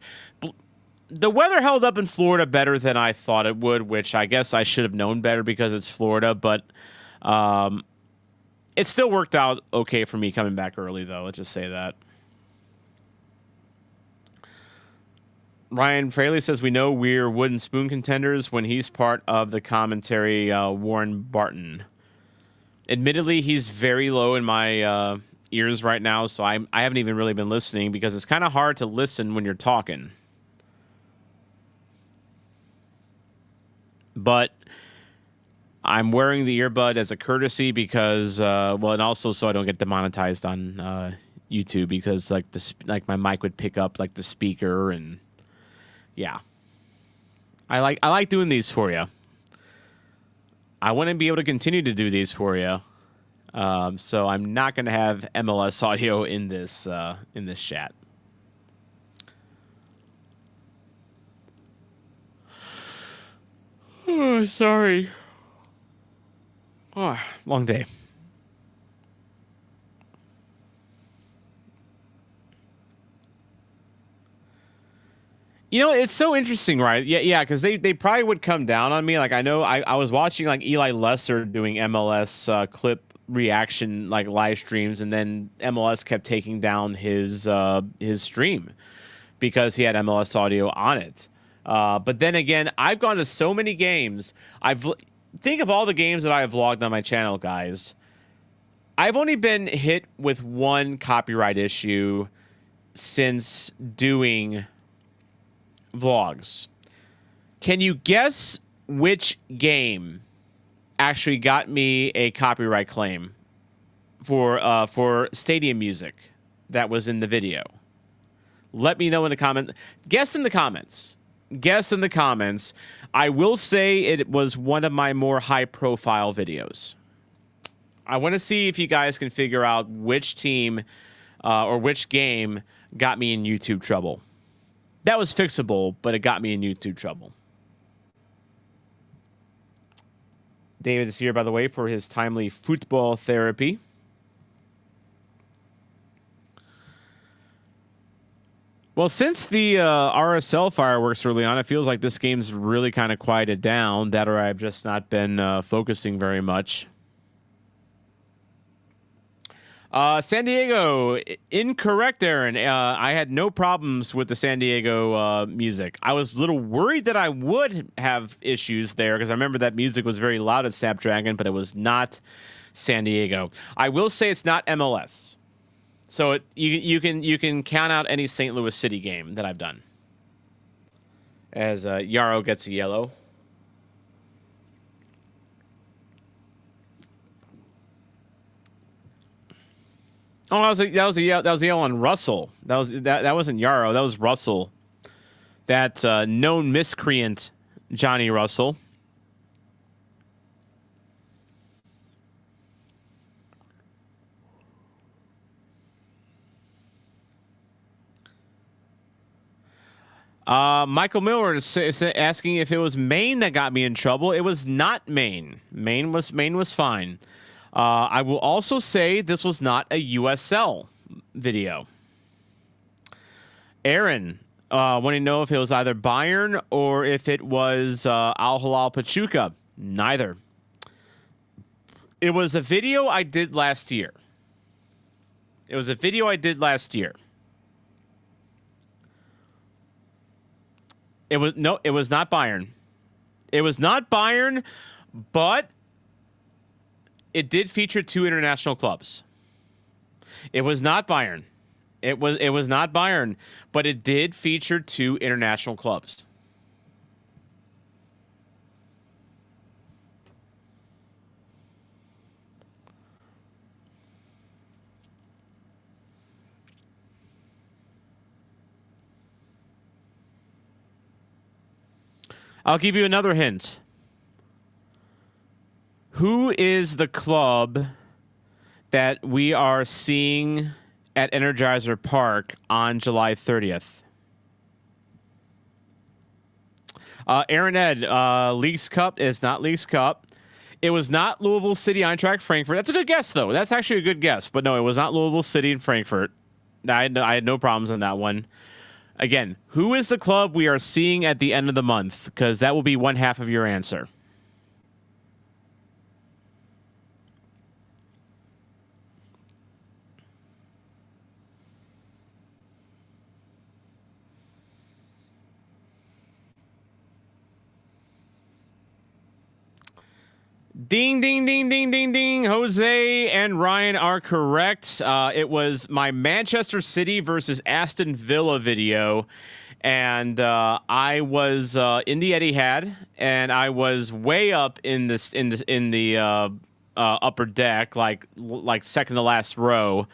Speaker 1: the weather held up in Florida better than I thought it would, which I guess I should have known better because it's Florida, but it still worked out okay for me coming back early, though. Let's just say that. Ryan Fraley says, we know we're wooden spoon contenders when he's part of the commentary, Warren Barton. Admittedly, he's very low in my ears right now, so I haven't even really been listening because it's kind of hard to listen when you're talking. But I'm wearing the earbud as a courtesy because, and also so I don't get demonetized on YouTube because like my mic would pick up like the speaker and yeah. I like doing these for you. I want to be able to continue to do these for you. So I'm not going to have MLS audio in this chat. Oh, sorry. Oh, long day. You know, it's so interesting, right? Yeah, because they probably would come down on me. Like, I know I was watching, like, Eli Lesser doing MLS clip reaction, like, live streams, and then MLS kept taking down his stream because he had MLS audio on it. But then again, I've gone to so many games. Think of all the games that I have vlogged on my channel, guys. I've only been hit with one copyright issue since doing vlogs. Can you guess which game actually got me a copyright claim for stadium music that was in the video. Let me know in the comment. Guess in the comments. Guess in the comments. I will say it was one of my more high-profile videos. I want to see if you guys can figure out which team or which game got me in YouTube trouble. That was fixable, but it got me in YouTube trouble. David is here, by the way, for his timely football therapy. Well, since the RSL fireworks early on, it feels like this game's really kind of quieted down. That or I've just not been focusing very much. San Diego, incorrect, Aaron. I had no problems with the San Diego music. I was a little worried that I would have issues there because I remember that music was very loud at Snapdragon, but it was not San Diego. I will say it's not MLS, so you can count out any St. Louis City game that I've done. As Yarrow gets a yellow. Oh, that was a yell on Russell. That wasn't Yarrow. That was Russell. That known miscreant, Johnny Russell. Michael Miller is asking if it was Maine that got me in trouble. It was not Maine. Maine was fine. I will also say this was not a USL video. Aaron, want to know if it was either Bayern or if it was Al Hilal Pachuca. Neither. It was a video I did last year. It was not Bayern. It was not Bayern, but it did feature 2 international clubs. It was not Bayern. It was not Bayern, but it did feature 2 international clubs. I'll give you another hint. Who is the club that we are seeing at Energizer Park on July 30th? Aaron Ed, Leagues Cup is not Leagues Cup. It was not Louisville City Eintracht Frankfurt. That's a good guess, though. That's actually a good guess. But no, it was not Louisville City and Frankfurt. I had no problems on that one. Again, who is the club we are seeing at the end of the month? Because that will be one half of your answer. Ding, ding, ding, ding, ding, ding. Jose and Ryan are correct. It was my Manchester City versus Aston Villa video. And I was in the Etihad, and I was way up in the upper deck, like second to last row.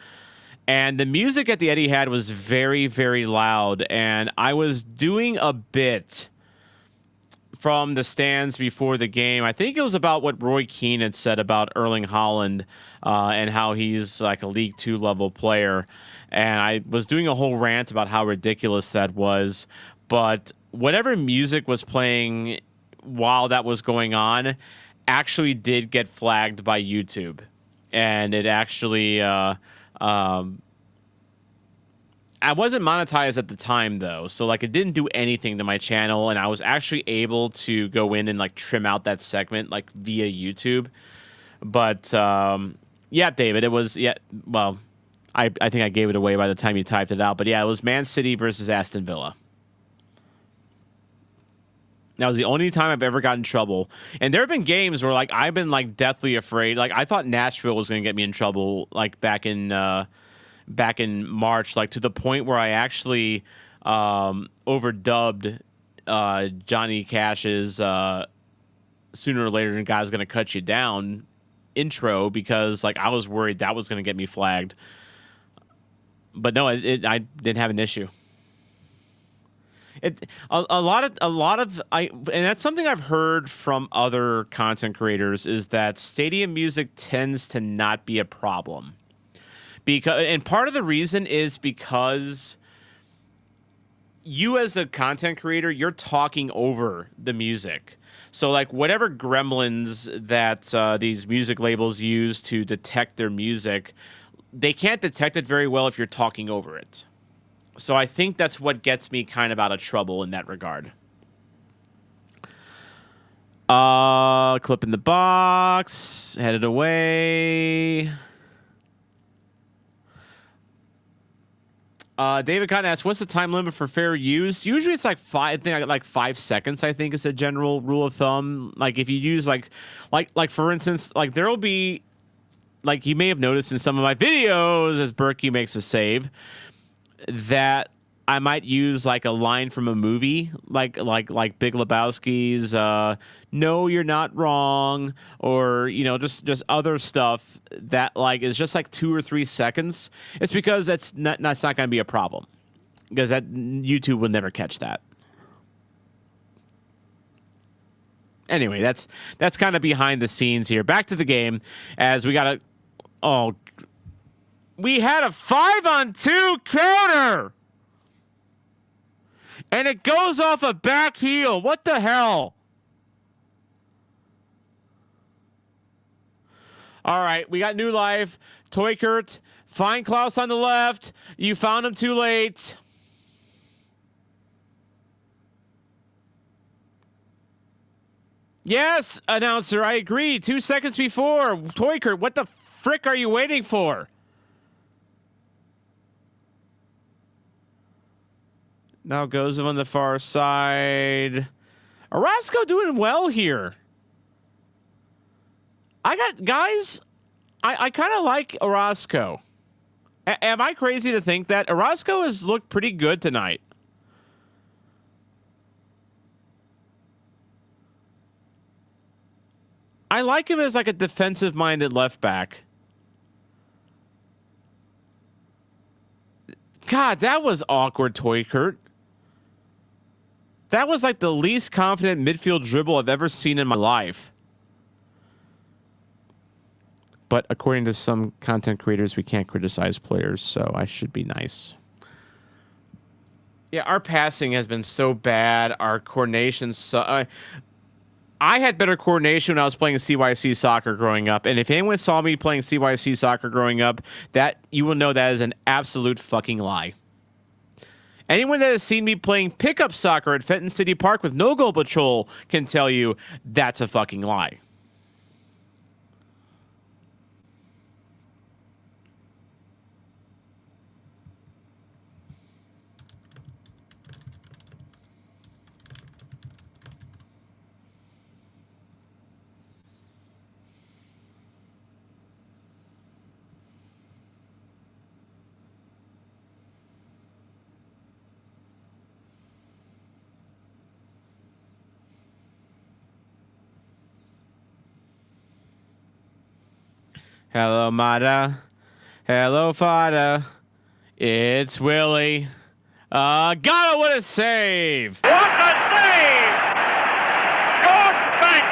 Speaker 1: And the music at the Etihad was very, very loud. And I was doing a bit from the stands before the game. I think it was about what Roy Keane had said about Erling Haaland and how he's like a League 2 level player. And I was doing a whole rant about how ridiculous that was. But whatever music was playing while that was going on actually did get flagged by YouTube. And it actually... I wasn't monetized at the time, though, so like it didn't do anything to my channel, and I was actually able to go in and like trim out that segment like via YouTube. But yeah, David, it was well, I think I gave it away by the time you typed it out, but yeah, it was Man City versus Aston Villa. That was the only time I've ever gotten in trouble. And there have been games where like I've been like deathly afraid. Like I thought Nashville was going to get me in trouble like back in March, like to the point where I actually overdubbed Johnny Cash's sooner or later, the guy's gonna cut you down intro because like I was worried that was gonna get me flagged. But no, I didn't have an issue. A lot of and that's something I've heard from other content creators is that stadium music tends to not be a problem. And part of the reason is because you as a content creator, you're talking over the music. So like whatever gremlins that these music labels use to detect their music, they can't detect it very well if you're talking over it. So I think that's what gets me kind of out of trouble in that regard. Clip in the box, headed away. David Cotton asks, "What's the time limit for fair use?" Usually, it's like 5 seconds. I think is a general rule of thumb. Like if you use like for instance, like there will be, like you may have noticed in some of my videos as Berkey makes a save, that I might use like a line from a movie, like Big Lebowski's "No, you're not wrong," or just other stuff that like is just like 2 or 3 seconds. It's because that's not going to be a problem because that YouTube will never catch that. Anyway, that's kind of behind the scenes here. Back to the game as we had a 5-on-2 counter. And it goes off a back heel. What the hell? All right, we got new life. Toykert, find Klaus on the left. You found him too late. Yes, announcer, I agree. 2 seconds before. Toykert, what the frick are you waiting for? Now goes on the far side. Orozco doing well here. I kind of like Orozco. Am I crazy to think that? Orozco has looked pretty good tonight. I like him as like a defensive-minded left back. God, that was awkward, Toykert. That was like the least confident midfield dribble I've ever seen in my life. But according to some content creators, we can't criticize players, so I should be nice. Yeah, our passing has been so bad. Our coordination... I had better coordination when I was playing CYC soccer growing up. And if anyone saw me playing CYC soccer growing up, that you will know that is an absolute fucking lie. Anyone that has seen me playing pickup soccer at Fenton City Park with no goal patrol can tell you that's a fucking lie. Hello, Mata. Hello, Fada. It's Willie. Gotta what a save!
Speaker 2: What a save! Good bank!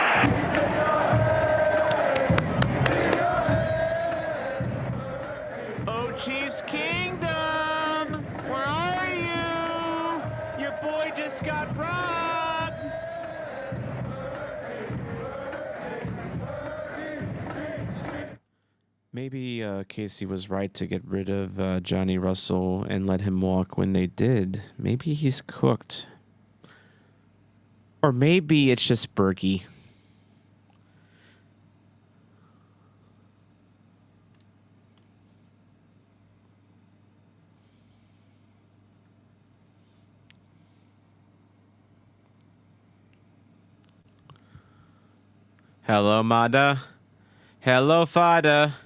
Speaker 1: Oh, Chiefs Kingdom! Where are you? Your boy just got robbed! Maybe Casey was right to get rid of Johnny Russell and let him walk when they did. Maybe he's cooked. Or maybe it's just Berkey. Hello, Mada. Hello, Fada.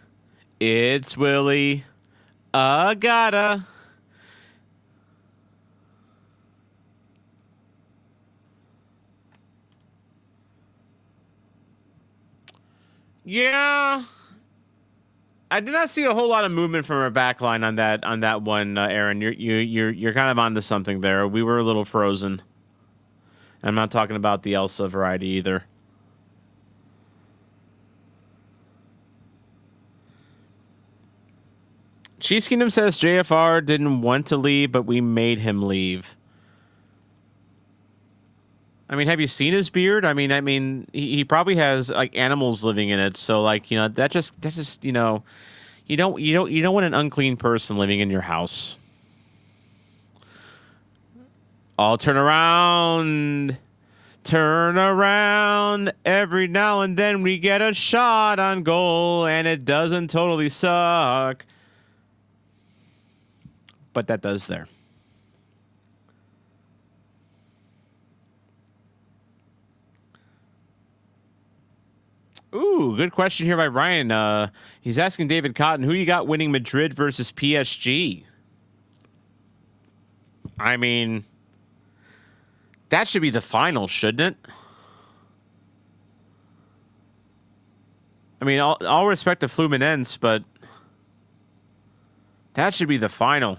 Speaker 1: It's Willie. Gotta. Yeah. I did not see a whole lot of movement from our back line on that one, Aaron. You're kind of onto something there. We were a little frozen. I'm not talking about the Elsa variety either. Cheese Kingdom says JFR didn't want to leave, but we made him leave. I mean, have you seen his beard? I mean, he probably has like animals living in it. So like, you know, that just you know, you don't want an unclean person living in your house. I'll turn around. Turn around. Every now and then we get a shot on goal, and it doesn't totally suck. But that does there. Ooh, good question here by Ryan. He's asking David Cotton, who you got winning Madrid versus PSG? I mean, that should be the final, shouldn't it? I mean, all respect to Fluminense, but that should be the final.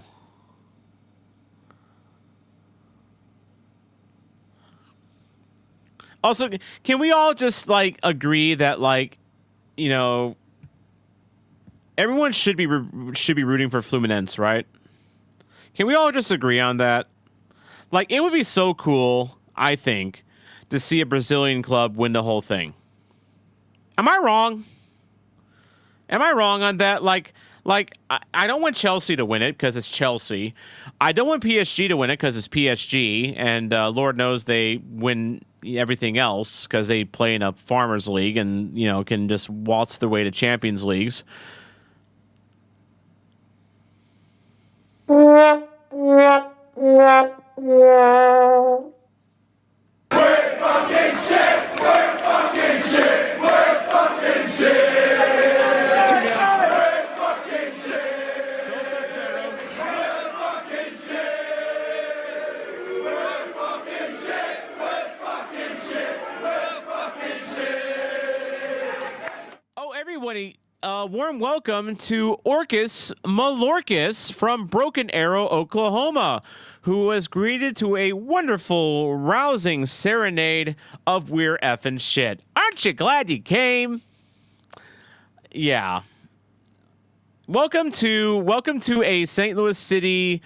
Speaker 1: Also, can we all just like agree that like, you know, everyone should be rooting for Fluminense, right? Can we all just agree on that? Like, it would be so cool, I think, to see a Brazilian club win the whole thing. Am I wrong? Am I wrong on that? Like I don't want Chelsea to win it because it's Chelsea. I don't want PSG to win it because it's PSG, and Lord knows they win everything else because they play in a farmers league and, you know, can just waltz their way to Champions Leagues.
Speaker 2: We're fucking shit! We're fucking shit! We're fucking shit! We're fucking shit! We're fucking shit! We're fucking shit! We're fucking shit! We're fucking shit!
Speaker 1: Oh, everybody, warm welcome to Orcus Malorcus from Broken Arrow, Oklahoma, who was greeted to a wonderful, rousing serenade of We're Effing Shit. Aren't you glad you came? Yeah. Welcome to a St. Louis City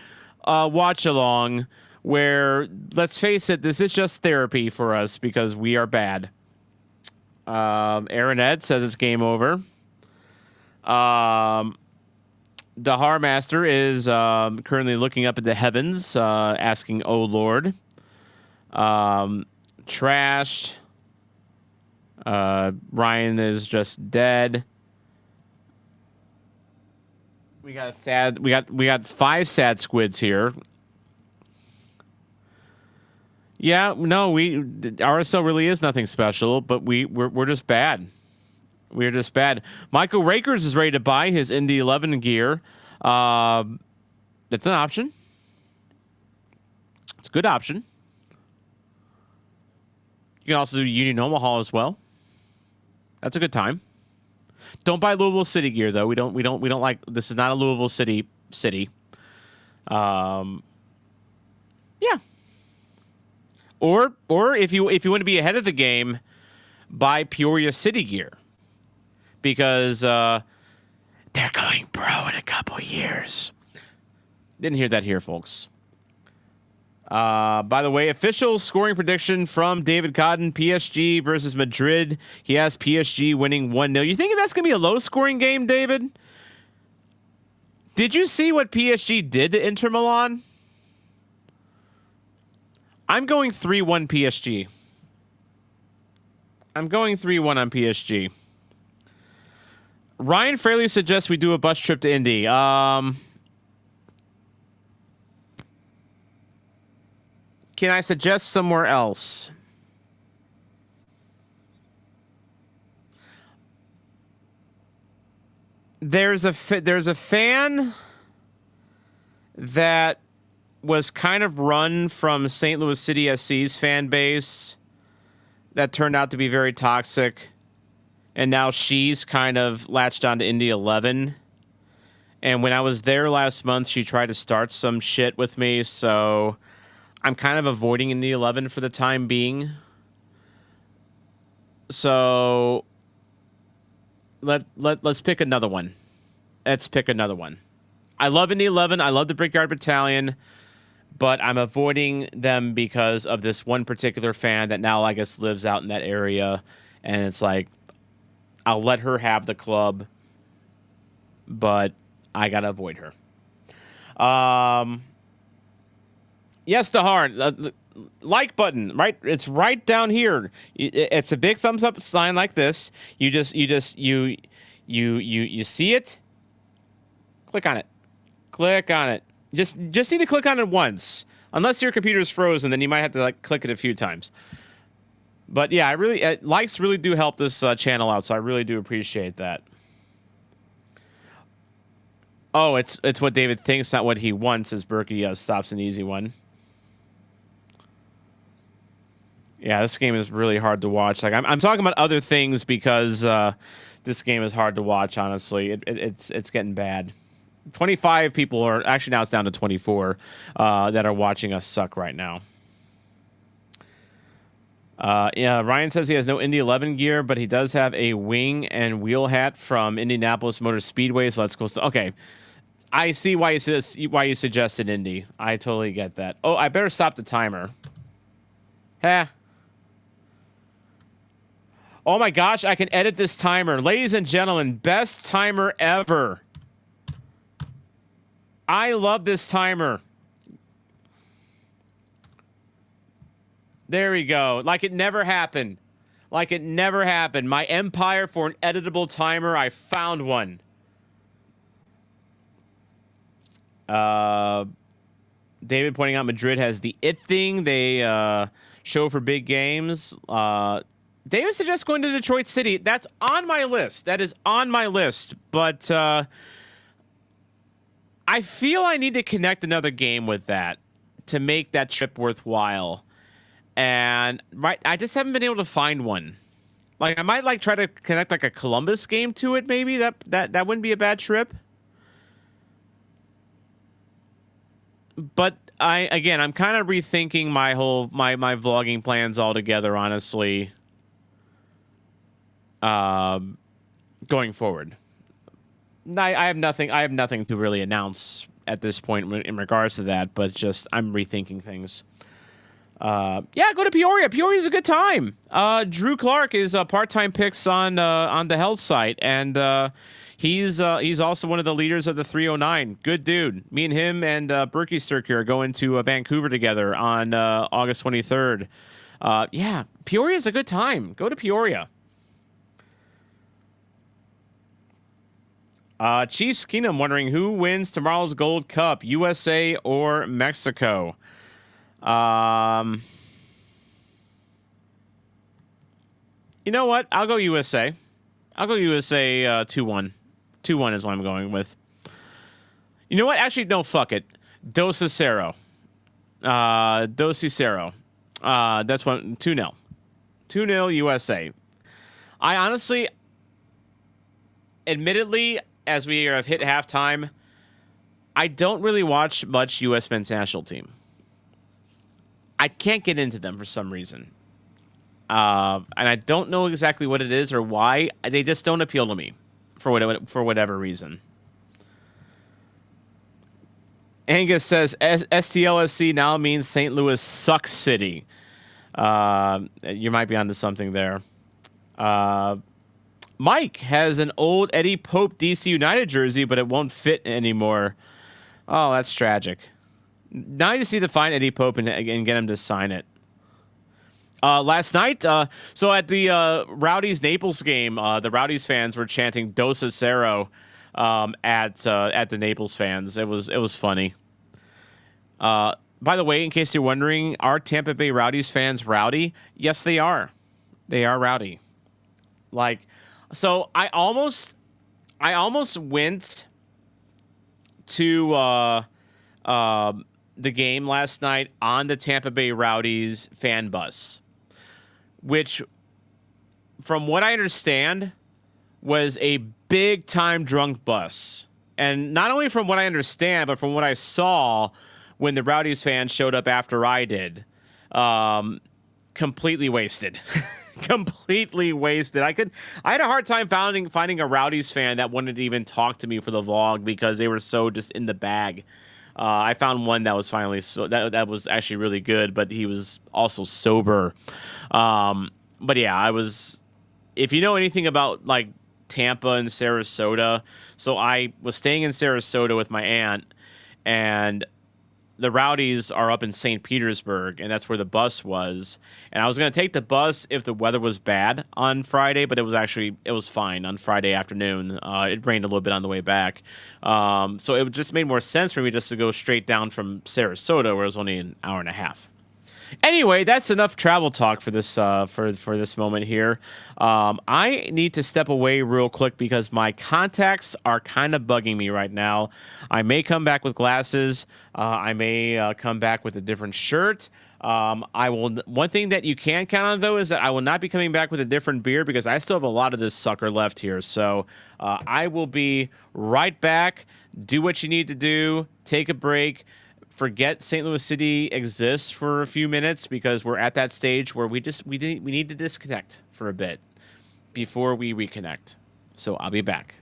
Speaker 1: watch along where, let's face it, this is just therapy for us because we are bad. Aaron Ed says it's game over. Dahar Master is currently looking up at the heavens, asking, "Oh Lord." Trashed. Ryan is just dead. We got a sad. We got 5 sad squids here. Yeah, no, RSL really is nothing special, but we're just bad. We're just bad. Michael Rakers is ready to buy his Indy 11 gear. That's an option. It's a good option. You can also do Union Omaha as well. That's a good time. Don't buy Louisville City gear though. We don't like, this is not a Louisville City. Yeah. Or if you want to be ahead of the game, buy Peoria City gear. Because they're going pro in a couple years. Didn't hear that here, folks. By the way, official scoring prediction from David Cotton, PSG versus Madrid. He has PSG winning 1-0. You thinking that's going to be a low-scoring game, David? Did you see what PSG did to Inter Milan? I'm going 3-1 PSG. I'm going 3-1 on PSG. Ryan Fraley suggests we do a bus trip to Indy. Can I suggest somewhere else? There's a fan that was kind of run from St. Louis City SC's fan base that turned out to be very toxic and now she's kind of latched on to Indy 11. And when I was there last month, she tried to start some shit with me, so I'm kind of avoiding Indy 11 for the time being. So let's pick another one. Let's pick another one. I love Indy 11. I love the Brickyard Battalion, but I'm avoiding them because of this one particular fan that now I guess lives out in that area, and it's like I'll let her have the club, but I gotta avoid her. Yes, Dahar, like button, right? It's right down here. It's a big thumbs up sign like this. You see it. Click on it. Click on it. Just need to click on it once. Unless your computer's frozen, then you might have to like click it a few times. But yeah, I really likes really do help this channel out, so I really do appreciate that. Oh, it's what David thinks, not what he wants, as Berkey stops an easy one. Yeah, this game is really hard to watch. Like I'm talking about other things because this game is hard to watch. Honestly, it's getting bad. 25 people are actually now it's down to 24 that are watching us suck right now. Yeah, Ryan says he has no Indy 11 gear, but he does have a wing and wheel hat from Indianapolis Motor Speedway. So let's go. Okay, I see why you suggested Indy. I totally get that. Oh, I better stop the timer. Heh. Oh my gosh, I can edit this timer. Ladies and gentlemen, best timer ever. I love this timer. There we go. Like it never happened. Like it never happened. My empire for an editable timer. I found one. David pointing out Madrid has the it thing. They show for big games. David suggests going to Detroit City. That's on my list. That is on my list. But I feel I need to connect another game with that to make that trip worthwhile. And I just haven't been able to find one. Like I might like try to connect like a Columbus game to it. Maybe that wouldn't be a bad trip. But I'm kind of rethinking my whole my vlogging plans altogether. Honestly, going forward. I have nothing to really announce at this point in regards to that, but just I'm rethinking things. Yeah, go to Peoria. Peoria's a good time. Drew Clark is part-time picks on the health site, and he's also one of the leaders of the 309. Good dude. Me and him and Berkey Sturkey are going to Vancouver together on August 23rd. Yeah, Peoria's a good time. Go to Peoria. Chiefs Keenum wondering who wins tomorrow's Gold Cup, USA or Mexico. You know what? I'll go USA. I'll go USA 2-1. 2-1 is what I'm going with. You know what? Actually, no, fuck it. Dos Cero. Dos Cero. That's one. 2-0. 2-0 USA. I honestly, admittedly, as we have hit halftime, I don't really watch much U.S. men's national team. I can't get into them for some reason. And I don't know exactly what it is or why. They just don't appeal to me for whatever reason. Angus says STLSC now means St. Louis sucks city. You might be onto something there. Mike has an old Eddie Pope DC United jersey, but it won't fit anymore. Oh, that's tragic. Now you just need to find Eddie Pope and get him to sign it. Last night, so at the Rowdies Naples game, the Rowdies fans were chanting Dos Cero at the Naples fans. It was funny. By the way, in case you're wondering, are Tampa Bay Rowdies fans rowdy? Yes, they are. They are rowdy. Like, so I almost went to the game last night on the Tampa Bay Rowdies fan bus, which, from what I understand, was a big time drunk bus. And not only from what I understand, but from what I saw when the Rowdies fans showed up after I did, completely wasted. Completely wasted. I had a hard time finding a Rowdies fan that wanted to even talk to me for the vlog because they were so just in the bag. I found one that was finally that was actually really good, but he was also sober. But yeah, I was. If you know anything about like Tampa and Sarasota, so I was staying in Sarasota with my aunt, and the Rowdies are up in St. Petersburg, and that's where the bus was. And I was going to take the bus if the weather was bad on Friday, but it was fine on Friday afternoon. It rained a little bit on the way back. So it just made more sense for me just to go straight down from Sarasota, where it was only an hour and a half. Anyway, that's enough travel talk for this for this moment here. I need to step away real quick because my contacts are kind of bugging me right now. I may come back with glasses. I may come back with a different shirt. I will. One thing that you can count on though is that I will not be coming back with a different beer because I still have a lot of this sucker left here. So I will be right back. Do what you need to do. Take a break. Forget St. Louis City exists for a few minutes because we're at that stage where we need to disconnect for a bit before we reconnect. So I'll be back.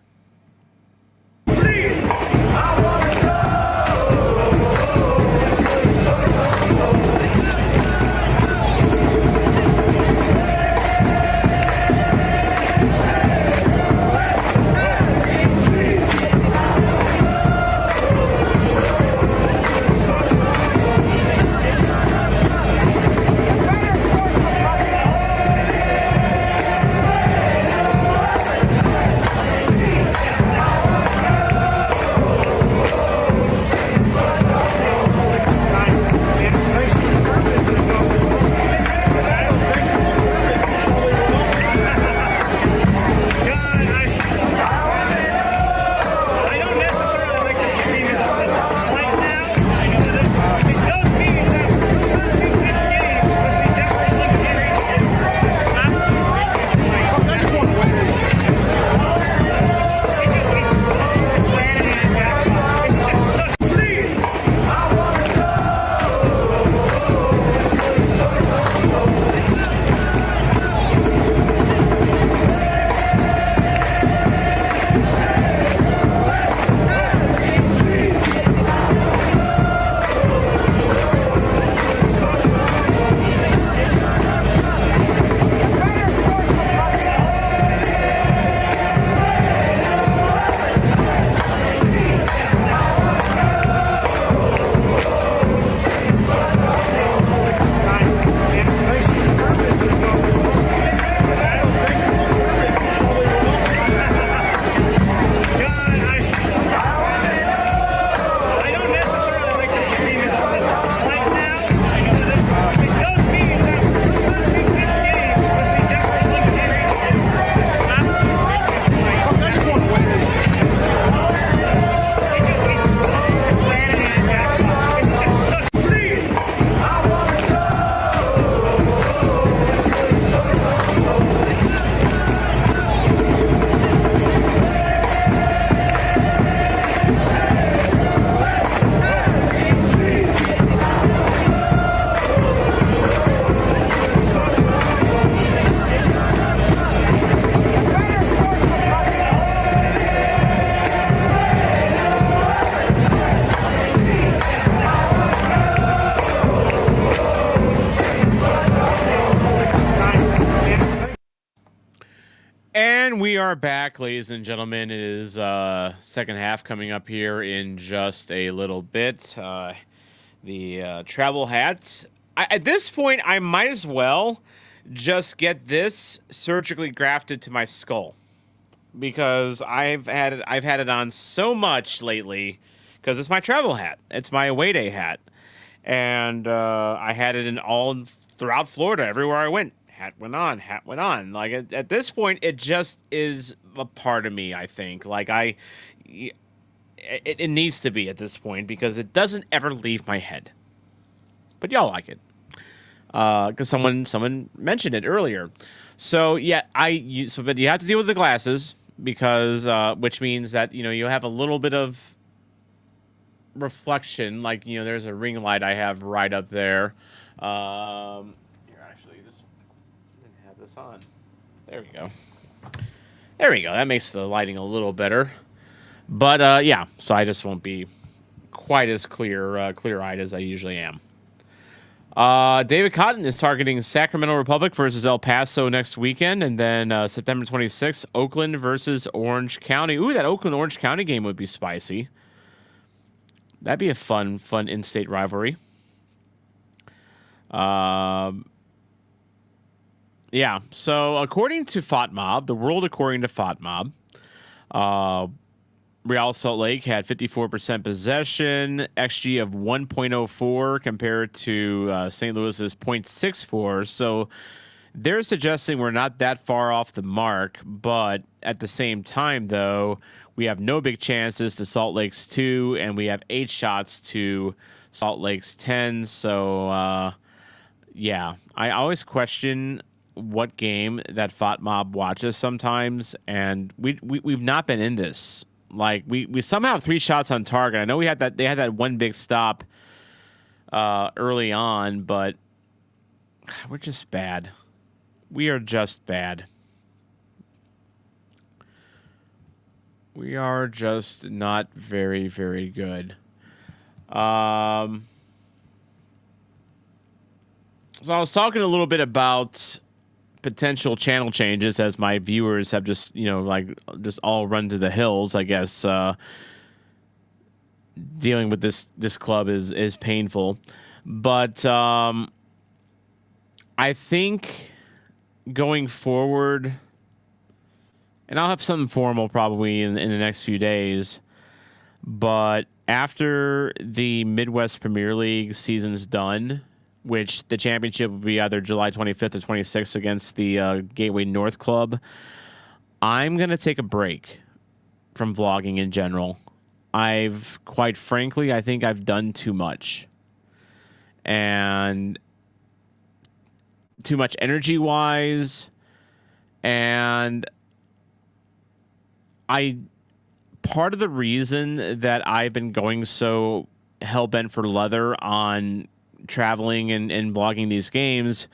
Speaker 1: And we are back, ladies and gentlemen. It is second half coming up here in just a little bit. The travel hats. At this point, I might as well just get this surgically grafted to my skull because I've had it on so much lately because it's my travel hat. It's my away day hat, and I had it in all throughout Florida, everywhere I went. Hat went on. Like at this point, it just is a part of me. I think like it needs to be at this point because it doesn't ever leave my head. But y'all like it because someone mentioned it earlier. So yeah, but you have to deal with the glasses. because which means that you have a little bit of reflection. Like there's a ring light I have right up there. Here, actually, this didn't have this on. There we go. There we go. That makes the lighting a little better. But yeah, so I just won't be quite as clear-eyed as I usually am. David Cotton is targeting Sacramento Republic versus El Paso next weekend, and then September 26th, Oakland versus Orange County. Ooh, that Oakland-Orange County game would be spicy. That'd be a fun in-state rivalry. Yeah, so according to FOTMob, the world according to FOTMob, Real Salt Lake had 54% possession, XG of 1.04 compared to St. Louis's 0.64. So they're suggesting we're not that far off the mark, but at the same time, though, we have no big chances to Salt Lake's 2, and we have 8 shots to Salt Lake's 10. So, yeah, I always question what game that FOTMob watches sometimes, and we've not been in this. Like we somehow have 3 shots on target. I know they had that one big stop early on, but we're just bad. We are just bad. We are just not very, very good. So I was talking a little bit about potential channel changes as my viewers have just just all run to the hills. I guess dealing with this club is painful, but I think going forward, and I'll have something formal probably in the next few days, but after the Midwest Premier League season's done, which the championship will be either July 25th or 26th against the Gateway North Club, I'm going to take a break from vlogging in general. Quite frankly, I think I've done too much. And too much energy-wise. And part of the reason that I've been going so hell-bent for leather on traveling and vlogging these games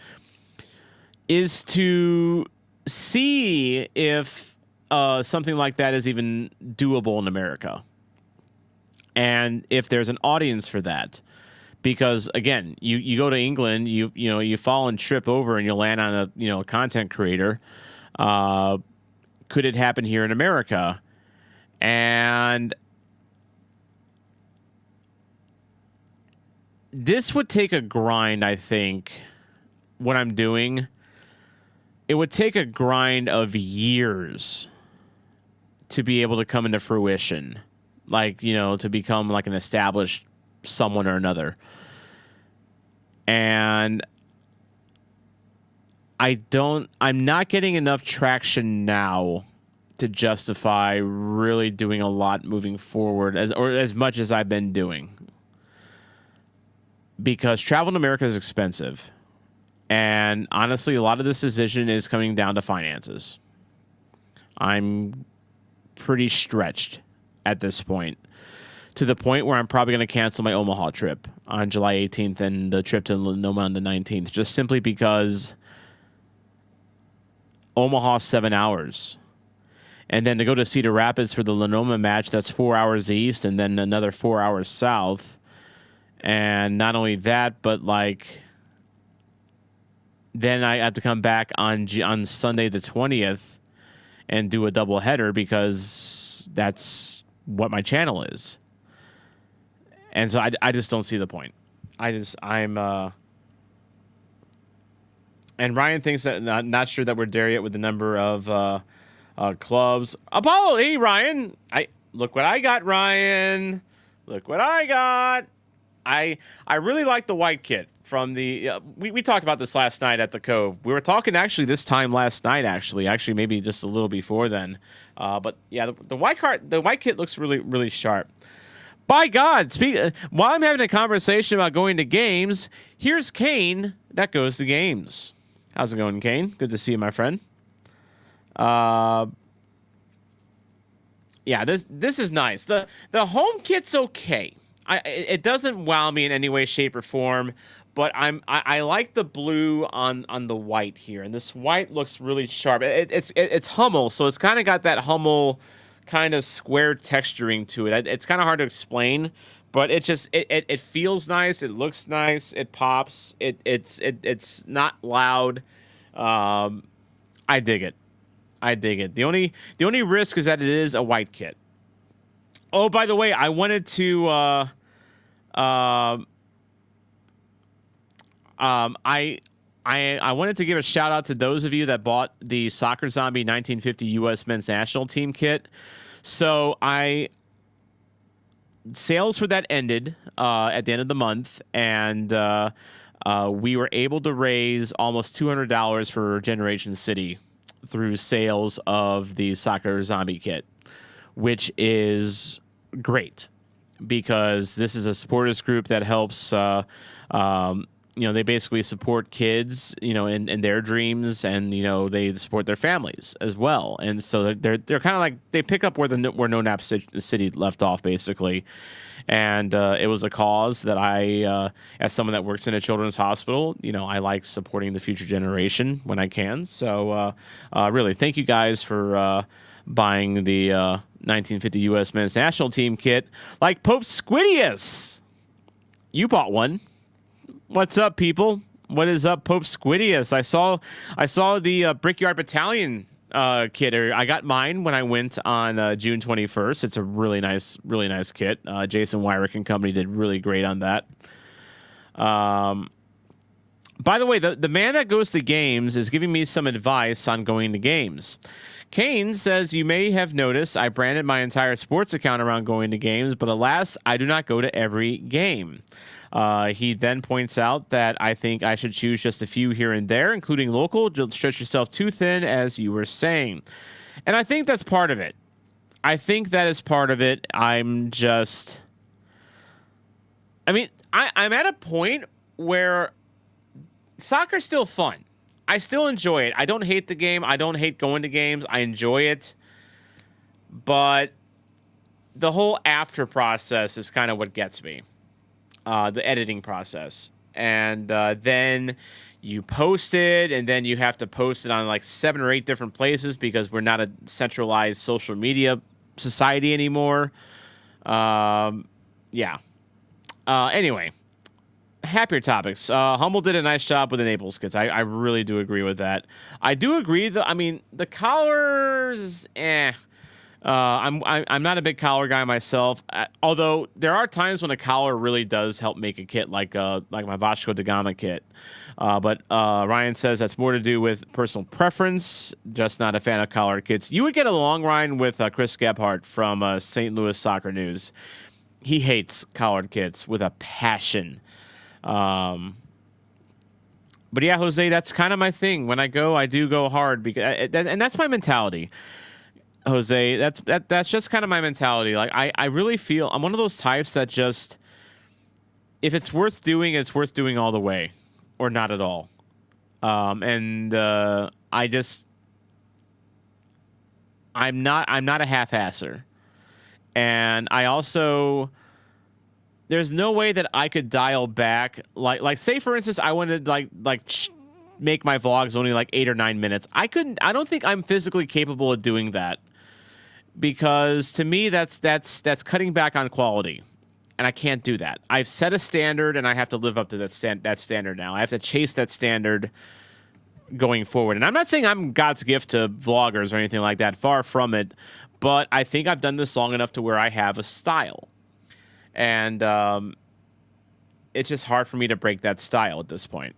Speaker 1: is to see if something like that is even doable in America, and if there's an audience for that. Because again, you go to England, you fall and trip over and you land on a content creator. Could it happen here in America? And this would take a grind, I think, what I'm doing. It would take a grind of years to be able to come into fruition. Like, to become like an established someone or another. And I'm not getting enough traction now to justify really doing a lot moving forward as much as I've been doing. Because travel in America is expensive. And honestly, a lot of this decision is coming down to finances. I'm pretty stretched at this point. To the point where I'm probably going to cancel my Omaha trip on July 18th and the trip to Loma on the 19th. Just simply because Omaha's 7 hours. And then to go to Cedar Rapids for the Lenoma match, that's 4 hours east and then another 4 hours south. And not only that, but then I have to come back on Sunday the 20th and do a double header because that's what my channel is. And so I just don't see the point. And Ryan thinks that not sure that we're there yet with the number of clubs. Apollo, hey Ryan, look what I got, Ryan. Look what I got. I really like the white kit from the we talked about this last night at the Cove. We were talking actually this time last night actually maybe just a little before then. But yeah, the white kit looks really, really sharp. By God, while I'm having a conversation about going to games, here's Kane that goes to games. How's it going, Kane? Good to see you, my friend. Yeah, this is nice. The home kit's okay. It doesn't wow me in any way, shape, or form, but I like the blue on the white here, and this white looks really sharp. It's Hummel, so it's kind of got that Hummel kind of square texturing to it. It's kind of hard to explain, but it feels nice. It looks nice. It pops. It's not loud. I dig it. I dig it. The only risk is that it is a white kit. Oh, by the way, I wanted to I wanted to give a shout out to those of you that bought the Soccer Zombie 1950 U.S. Men's National Team kit. So sales for that ended at the end of the month, and we were able to raise almost $200 for Generation City through sales of the Soccer Zombie kit, which is great because this is a supporters group that helps they basically support kids, in their dreams, and they support their families as well. And so they're kind of like, they pick up where No Nap City left off, basically. And it was a cause that I, as someone that works in a children's hospital, I like supporting the future generation when I can. So really, thank you guys for buying the 1950 U.S. Men's National Team kit. Like Pope Squidius, you bought one. What's up, people? What is up, Pope Squidius? I saw the Brickyard Battalion kit. I got mine when I went on June 21st. It's a really nice kit. Jason Wyrick and company did really great on that. By the way, the man that goes to games is giving me some advice on going to games. Kane says, you may have noticed I branded my entire sports account around going to games, but alas, I do not go to every game. He then points out that I think I should choose just a few here and there, including local. Don't stretch yourself too thin, as you were saying. And I think that's part of it. I think that is part of it. I'm at a point where soccer's still fun. I still enjoy it. I don't hate the game. I don't hate going to games. I enjoy it. But the whole after process is kind of what gets me. The editing process. And then you post it, and then you have to post it on like 7 or 8 different places because we're not a centralized social media society anymore. Anyway, happier topics. Humble did a nice job with the Naples kits. I really do agree with that. I do agree the collars, I'm not a big collar guy myself. Although there are times when a collar really does help make a kit, like my Vasco da Gama kit. But Ryan says that's more to do with personal preference. Just not a fan of collar kits. You would get a long ride with Chris Gebhardt from St. Louis Soccer News. He hates collared kits with a passion. But yeah, Jose, that's kind of my thing. When I go, I do go hard because, and that's my mentality. Jose, that's just kind of my mentality. Like I really feel I'm one of those types that just, if it's worth doing, it's worth doing all the way, or not at all. I'm not a half-asser, and I also, there's no way that I could dial back. Like say for instance, I wanted make my vlogs only like 8 or 9 minutes. I don't think I'm physically capable of doing that. Because to me, that's cutting back on quality, and I can't do that. I've set a standard, and I have to live up to that standard now. I have to chase that standard going forward. And I'm not saying I'm God's gift to vloggers or anything like that. Far from it. But I think I've done this long enough to where I have a style, and it's just hard for me to break that style at this point.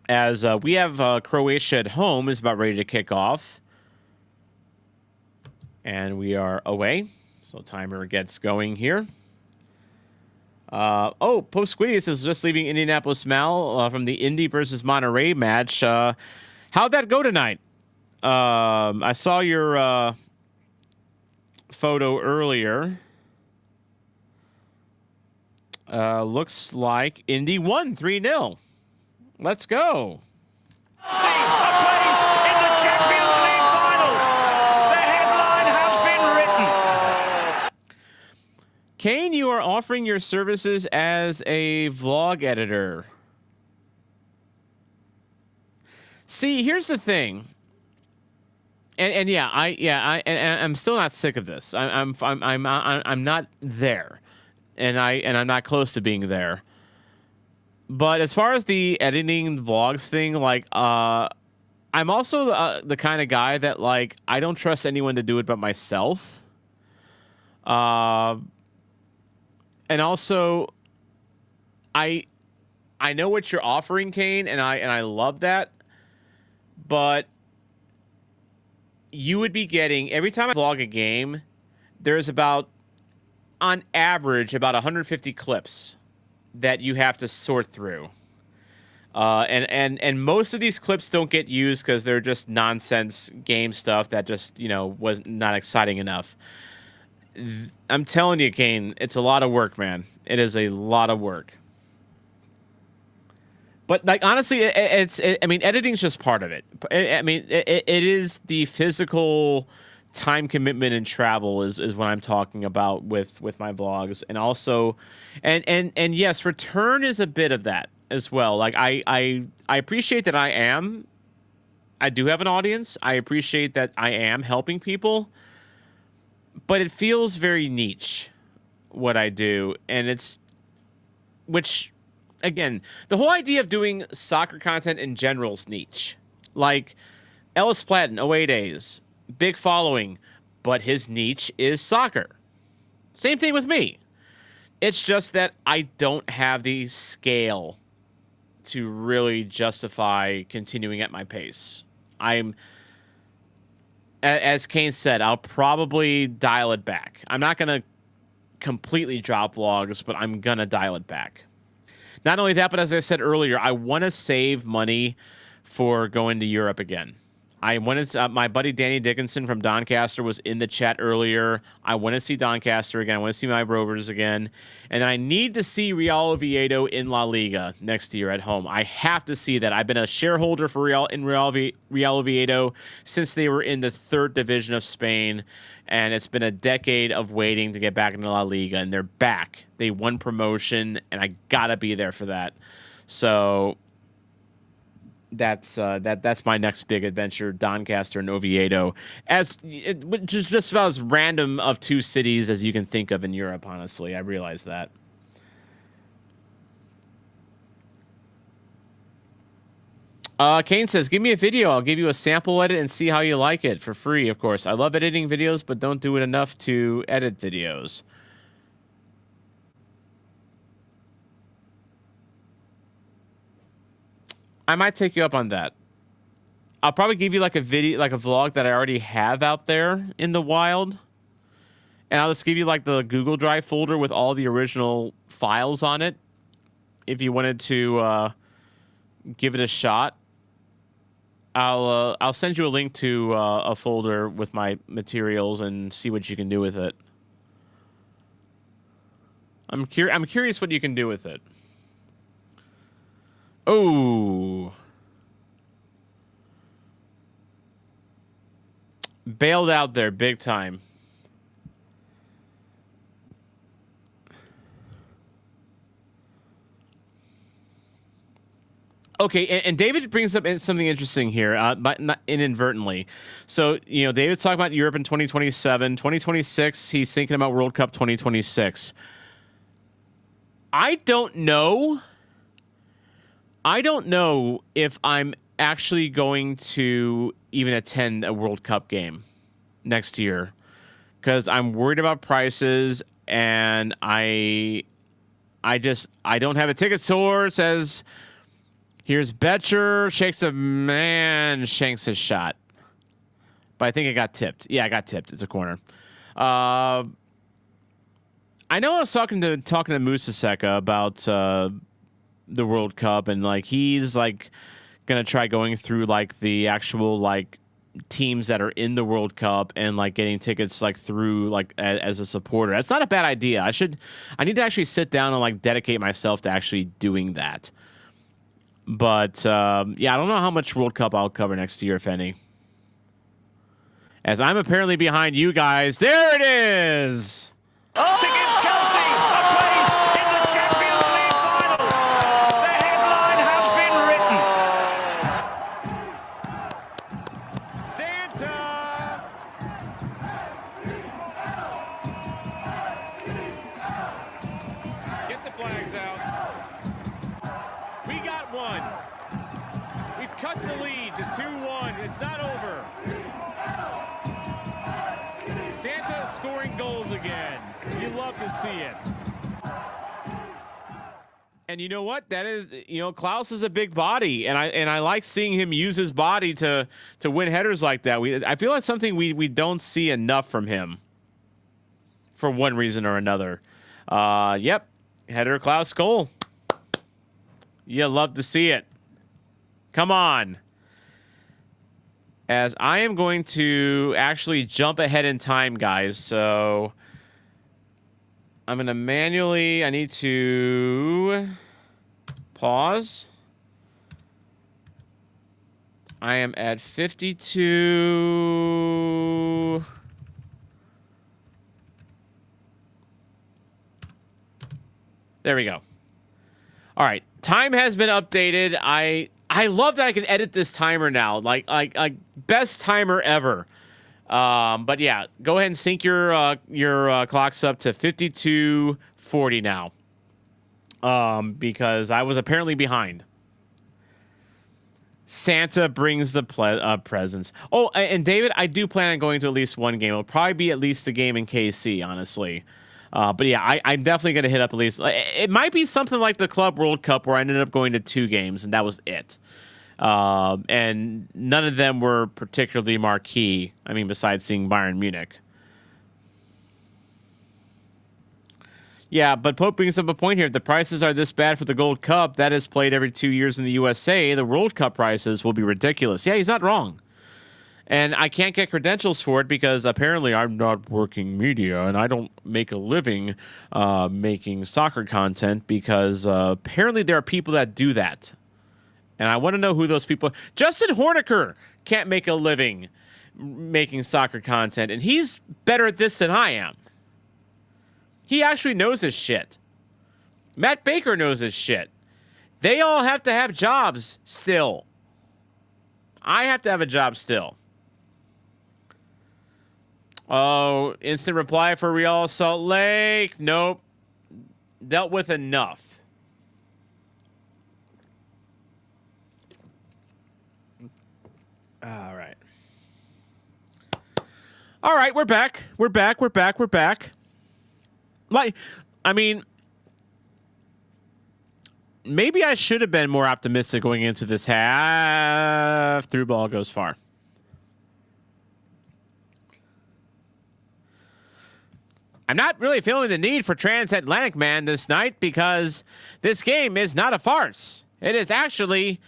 Speaker 1: As we have Croatia at home is about ready to kick off. And we are away. So timer gets going here. Pope Squidius is just leaving Indianapolis Mal from the Indy versus Monterey match. How'd that go tonight? I saw your photo earlier. Looks like Indy won 3-0. Let's go.
Speaker 3: A place in the Champions League final. The headline has been written.
Speaker 1: Kane, you are offering your services as a vlog editor. See, here's the thing. And yeah, I'm still not sick of this. I'm not there, and I'm not close to being there. But as far as the editing vlogs thing, like, I'm also the kind of guy that, like, I don't trust anyone to do it but myself. And also, I know what you're offering, Kane, and I love that, but you would be getting, every time I vlog a game, there's about, on average, about 150 clips that you have to sort through. And most of these clips don't get used because they're just nonsense game stuff that just, was not exciting enough. I'm telling you, Kane, it's a lot of work, man. It is a lot of work. But, like, honestly, I mean, editing's just part of it. I mean, it is the physical time commitment and travel is what I'm talking about with my vlogs. And also, and yes, return is a bit of that as well. Like, I appreciate that I do have an audience. I appreciate that I am helping people. But it feels very niche, what I do. And which... Again, the whole idea of doing soccer content in general is niche. Like, Ellis Platten, away days, big following, but his niche is soccer. Same thing with me. It's just that I don't have the scale to really justify continuing at my pace. As Kane said, I'll probably dial it back. I'm not going to completely drop vlogs, but I'm going to dial it back. Not only that, but as I said earlier, I want to save money for going to Europe again. I want to. My buddy Danny Dickinson from Doncaster was in the chat earlier. I want to see Doncaster again. I want to see my Rovers again, and then I need to see Real Oviedo in La Liga next year at home. I have to see that. I've been a shareholder for Real Oviedo since they were in the 3rd division of Spain, and it's been a decade of waiting to get back into La Liga, and they're back. They won promotion, and I gotta be there for that. So. That's my next big adventure, Doncaster and Oviedo, which is just about as random of 2 cities as you can think of in Europe. Honestly, I realize that. Kane says, "Give me a video. I'll give you a sample edit and see how you like it for free. Of course, I love editing videos, but don't do it enough to edit videos." I might take you up on that. I'll probably give you like a video, like a vlog that I already have out there in the wild. And I'll just give you like the Google Drive folder with all the original files on it. If you wanted to give it a shot, I'll send you a link to a folder with my materials and see what you can do with it. I'm curious what you can do with it. Oh. Bailed out there big time. Okay, and David brings up something interesting here, but not inadvertently. So, David's talking about Europe in 2027. 2026, he's thinking about World Cup 2026. I don't know if I'm actually going to even attend a World Cup game next year because I'm worried about prices, and I don't have a ticket source. Says, here's Betcher, shanks his shot, but I think it got tipped. Yeah, I got tipped. It's a corner. I know I was talking to Musaseka about the World Cup, and like he's like gonna try going through like the actual like teams that are in the World Cup and like getting tickets like through like as a supporter. That's not a bad idea. I need to actually sit down and like dedicate myself to actually doing that. But yeah, I don't know how much World Cup I'll cover next year, if any. As I'm apparently behind you guys. There it is. to give Chelsea a place in the Champions League final. The headline has been written. Santa! Get the flags out. We got one. We've cut the lead to 2-1. It's not over. Santa scoring goals again. You love to see it. And you know what? That is, Klaus is a big body, and I like seeing him use his body to win headers like that. I feel like something we don't see enough from him for one reason or another. Yep, header Klaus goal. You love to see it. Come on. As I am going to actually jump ahead in time, guys. So I'm going to manually, I need to pause. I am at 52. There we go. All right. Time has been updated. I love that I can edit this timer now. Like best timer ever. But yeah, go ahead and sync your clocks up to 52:40 now. Because I was apparently behind. Santa brings the presents. Oh, and David, I do plan on going to at least one game. It'll probably be at least a game in KC, honestly. But yeah, I'm definitely going to hit up at least. It might be something like the Club World Cup where I ended up going to 2 games, and that was it. And none of them were particularly marquee. I mean, besides seeing Bayern Munich. Yeah, but Pope brings up a point here. If the prices are this bad for the Gold Cup that is played every 2 years in the USA, the World Cup prices will be ridiculous. Yeah, he's not wrong. And I can't get credentials for it because apparently I'm not working media and I don't make a living making soccer content because apparently there are people that do that. And I want to know who those people are. Justin Horniker can't make a living making soccer content, and he's better at this than I am. He actually knows his shit. Matt Baker knows his shit. They all have to have jobs still. I have to have a job still. Oh, instant reply for Real Salt Lake. Nope. Dealt with enough. All right. All right, we're back. We're back. Like, I mean, maybe I should have been more optimistic going into this half. Through ball goes far. I'm not really feeling the need for Transatlantic Man this night because this game is not a farce. It is actually,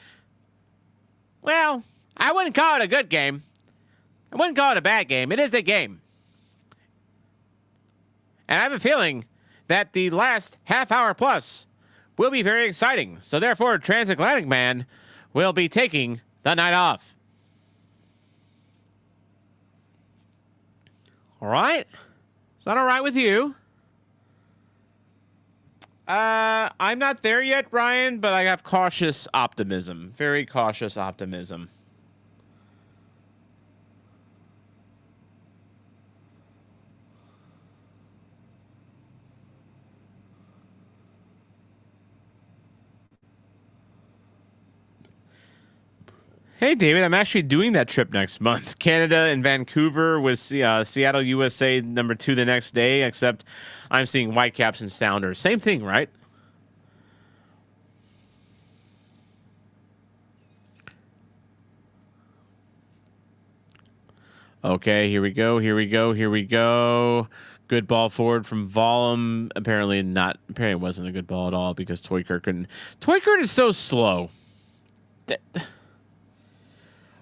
Speaker 1: well, I wouldn't call it a good game. I wouldn't call it a bad game. It is a game. And I have a feeling that the last half hour plus will be very exciting. So therefore, Transatlantic Man will be taking the night off. All right. Is that all right with you? I'm not there yet, Ryan, but I have cautious optimism. Very cautious optimism. Hey, David, I'm actually doing that trip next month. Canada and Vancouver with Seattle, USA, number 2 the next day, except I'm seeing Whitecaps and Sounders. Same thing, right? Okay, here we go. Good ball forward from Vollum. Apparently it wasn't a good ball at all because Toykert couldn't. Toykert is so slow.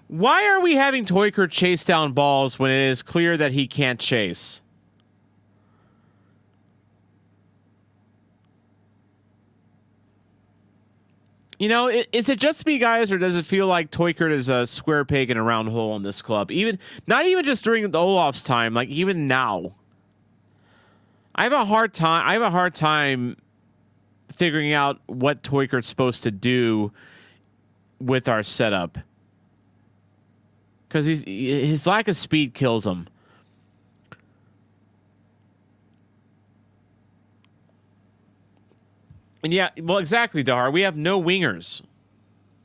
Speaker 1: Why are we having Toykert chase down balls when it is clear that he can't chase? You know, is it just me, guys, or does it feel like Toykert is a square peg in a round hole in this club? Not even just during the Olaf's time, like even now. I have a hard time figuring out what Toiker's supposed to do with our setup, because his lack of speed kills him. And yeah, well, exactly, Dahar. We have no wingers.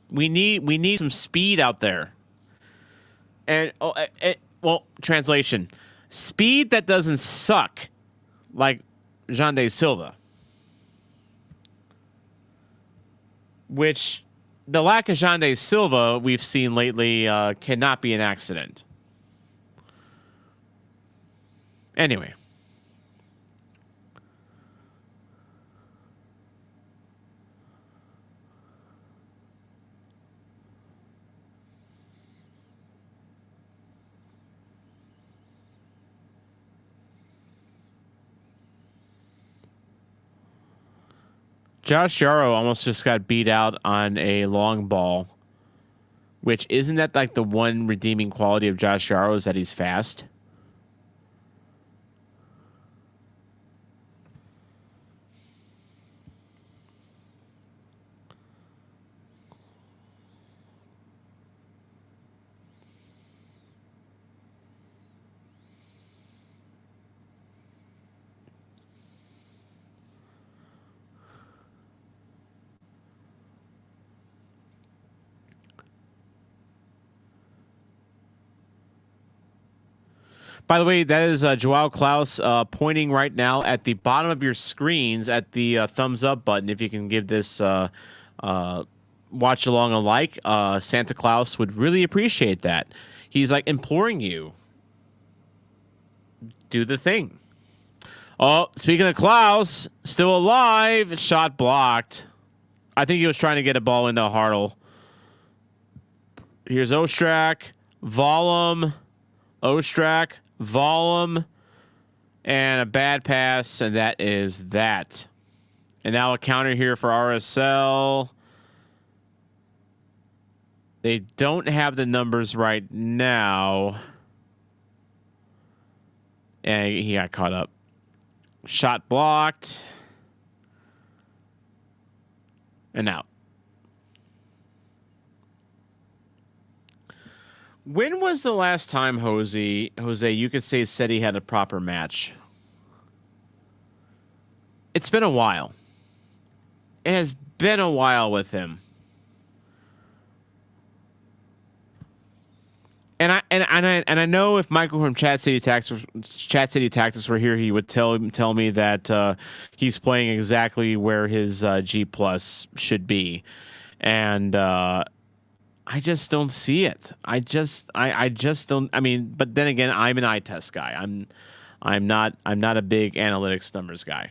Speaker 1: We need some speed out there. And well, translation: speed that doesn't suck like Jean de Silva. Which the lack of Jean de Silva we've seen lately cannot be an accident. Anyway. Josh Yarrow almost just got beat out on a long ball, which isn't that like the one redeeming quality of Josh Yarrow is that he's fast. By the way, that is Joao Klaus pointing right now at the bottom of your screens at the thumbs up button. If you can give this watch along a like, Santa Claus would really appreciate that. He's like imploring you. Do the thing. Oh, speaking of Klaus, still alive. Shot blocked. I think he was trying to get a ball into Hartle. Here's Ostrak, Vollum, Ostrak, Vollum, and a bad pass, and that is that. And now a counter here for RSL. They don't have the numbers right now. And he got caught up. Shot blocked. And out. When was the last time, Jose, you could say said he had a proper match? It's been a while. It has been a while with him. And I know if Michael from Chat City Tactics were here, he would tell me that he's playing exactly where his G plus should be, and I just don't see it. I just don't. I mean, but then again, I'm an eye test guy. I'm not a big analytics numbers guy.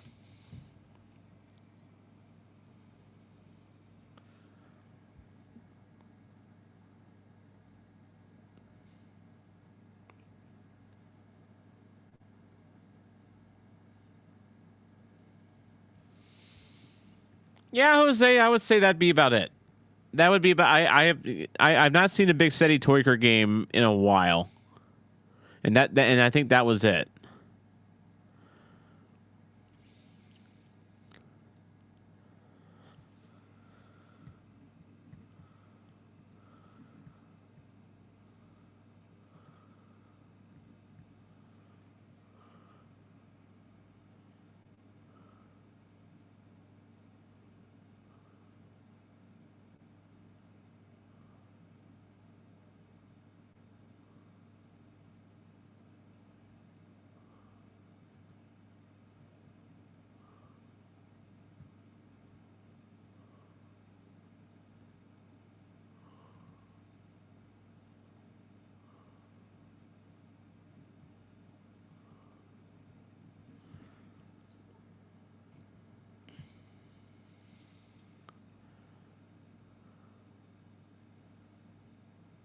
Speaker 1: Yeah, Jose, I would say that'd be about it. That would be about. I've not seen the big Seti Toiker game in a while, and and I think that was it.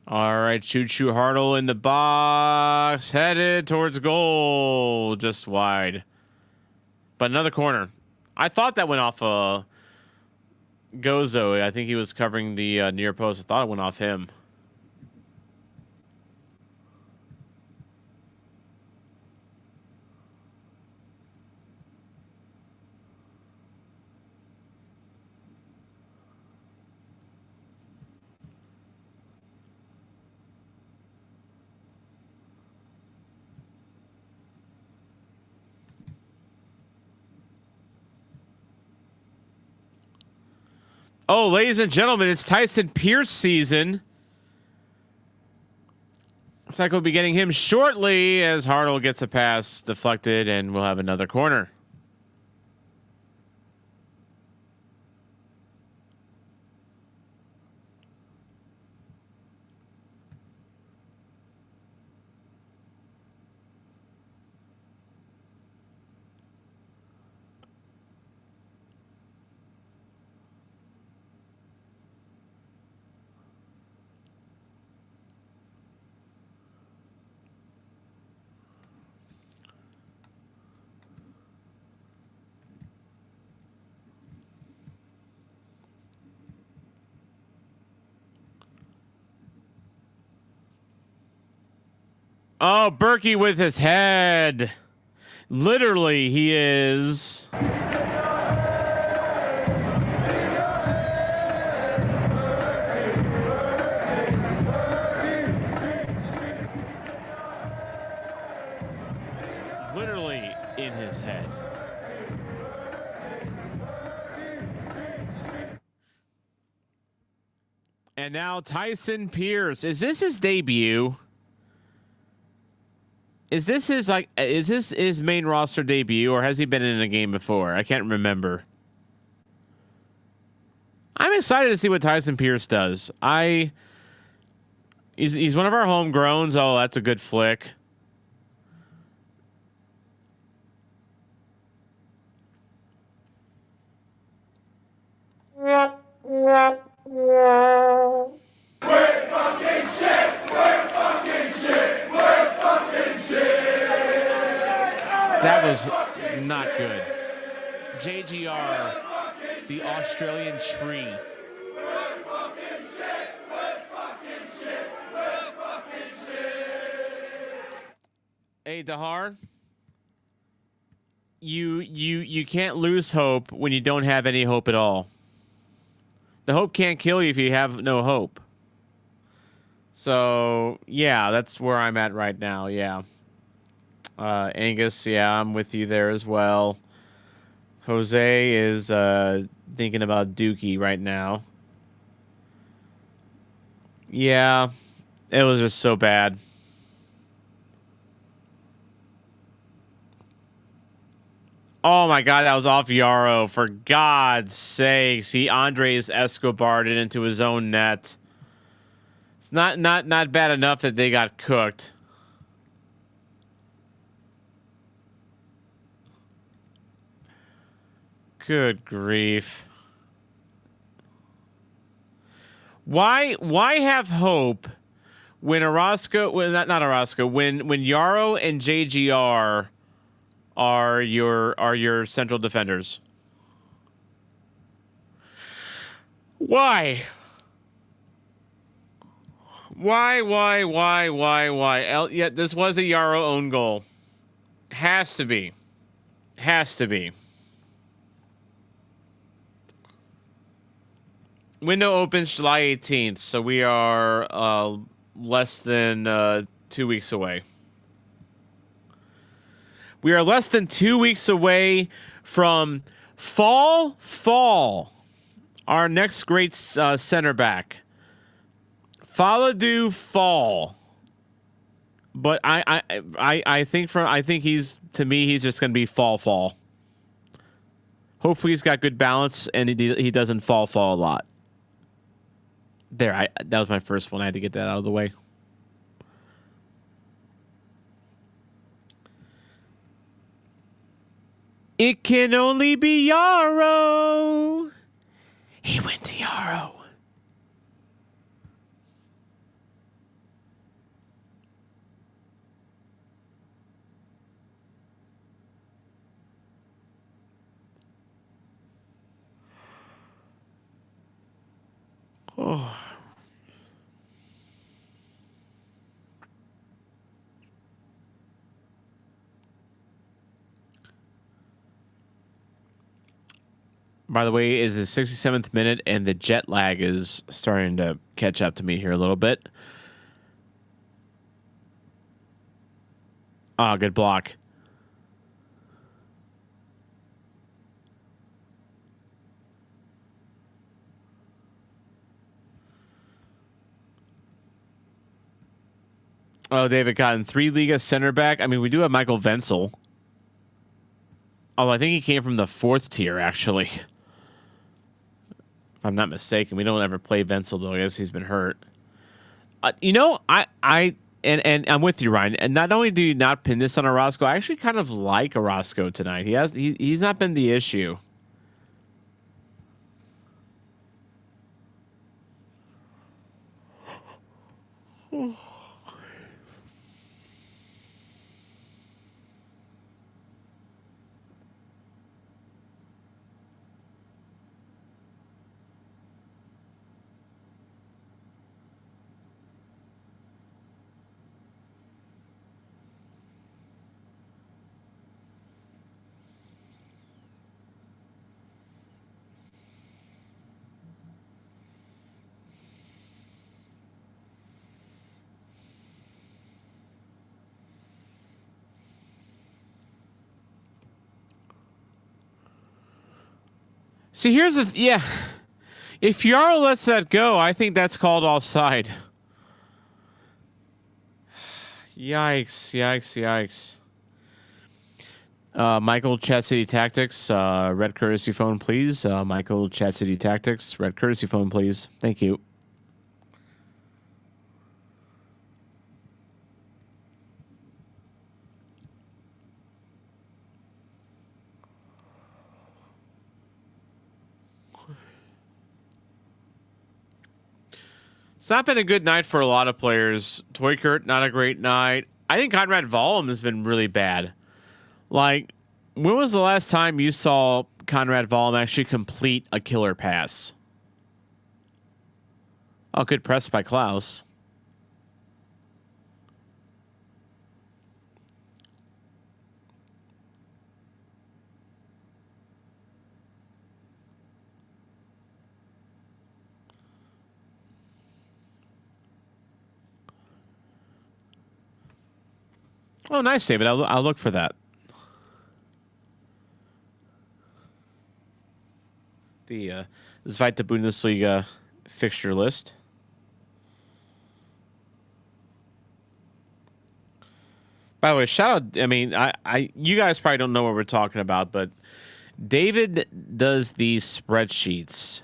Speaker 1: All right, Choo Hartle in the box, headed towards goal, just wide. But another corner. I thought that went off Gozo. I think he was covering the near post. I thought it went off him. Oh, ladies and gentlemen, it's Tyson Pierce season. Looks like we'll be getting him shortly as Hartle gets a pass deflected, and we'll have another corner. Oh, Berkey with his head. Literally, he is. Literally in his head. And now Tyson Pierce. Is this his debut? Is this his main roster debut, or has he been in a game before? I can't remember. I'm excited to see what Tyson Pierce does. He's one of our homegrowns. Oh, that's a good flick. That was not good. JGR, the Australian tree. Hey, Dahar, you can't lose hope when you don't have any hope at all. The hope can't kill you if you have no hope. So, yeah, that's where I'm at right now, yeah. Angus, yeah, I'm with you there as well. Jose is thinking about Dookie right now. Yeah, it was just so bad. Oh my God, that was off Yarrow. For God's sakes, he Andres Escobar'd it into his own net. It's not bad enough that they got cooked. Good grief. Why have hope when Orozco, not Orozco, when Yarrow and JGR are your central defenders? Why? Why? Yeah, this was a Yarrow own goal. Has to be. Window opens July 18th, so we are less than 2 weeks away. We are less than 2 weeks away from Fall, our next great center back. Faladu Fall. But I think he's, to me, he's just gonna be Fall. Hopefully he's got good balance and he doesn't fall a lot. There, that was my first one. I had to get that out of the way. It can only be Yarrow. He went to Yarrow. Oh. By the way, is the 67th minute, and the jet lag is starting to catch up to me here a little bit. Ah, good block. Oh, David Cotton, 3 Liga center back. I mean, we do have Michael Wenzel. Oh, I think he came from the 4th tier, actually. If I'm not mistaken. We don't ever play Wenzel, though. I guess he's been hurt. You know, and I'm with you, Ryan. And not only do you not pin this on Orozco, I actually kind of like Orozco tonight. He's not been the issue. See, here's the yeah. If Yarrow lets that go, I think that's called offside. Yikes! Yikes! Yikes! Michael, Chat City Tactics, red courtesy phone, please. Michael, Chat City Tactics, red courtesy phone, please. Thank you. It's not been a good night for a lot of players. Toykert, not a great night. I think Conrad Vollum has been really bad. Like, when was the last time you saw Conrad Vollum actually complete a killer pass? Oh, good press by Klaus. Oh, nice, David. I'll look for that. The Zweite Bundesliga fixture list. By the way, shout out. I mean, you guys probably don't know what we're talking about, but David does these spreadsheets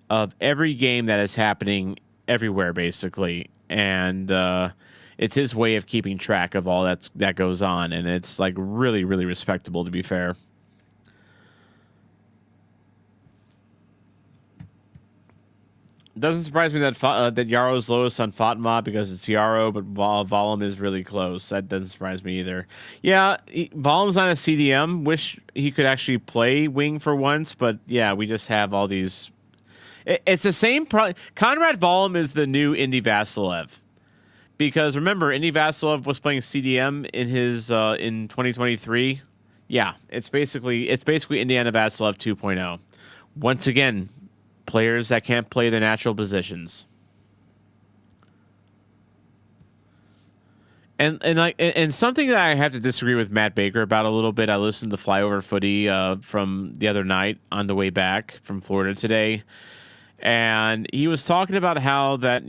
Speaker 1: of every game that is happening everywhere, basically, and it's his way of keeping track of all that goes on, and it's like really, really respectable, to be fair. Doesn't surprise me that Yarrow's lowest on Fatma because it's Yarrow, but Vollum is really close. That doesn't surprise me either. Yeah, Vollum's on a CDM. Wish he could actually play wing for once, but yeah, we just have all these. It's the same. Conrad Vollum is the new Indy Vasilev. Because remember, Indy Vasilev was playing CDM in his in 2023. Yeah, it's basically Indiana Vasilev 2.0. Once again, players that can't play their natural positions. And something that I have to disagree with Matt Baker about a little bit. I listened to Flyover Footy from the other night on the way back from Florida today. And he was talking about how that,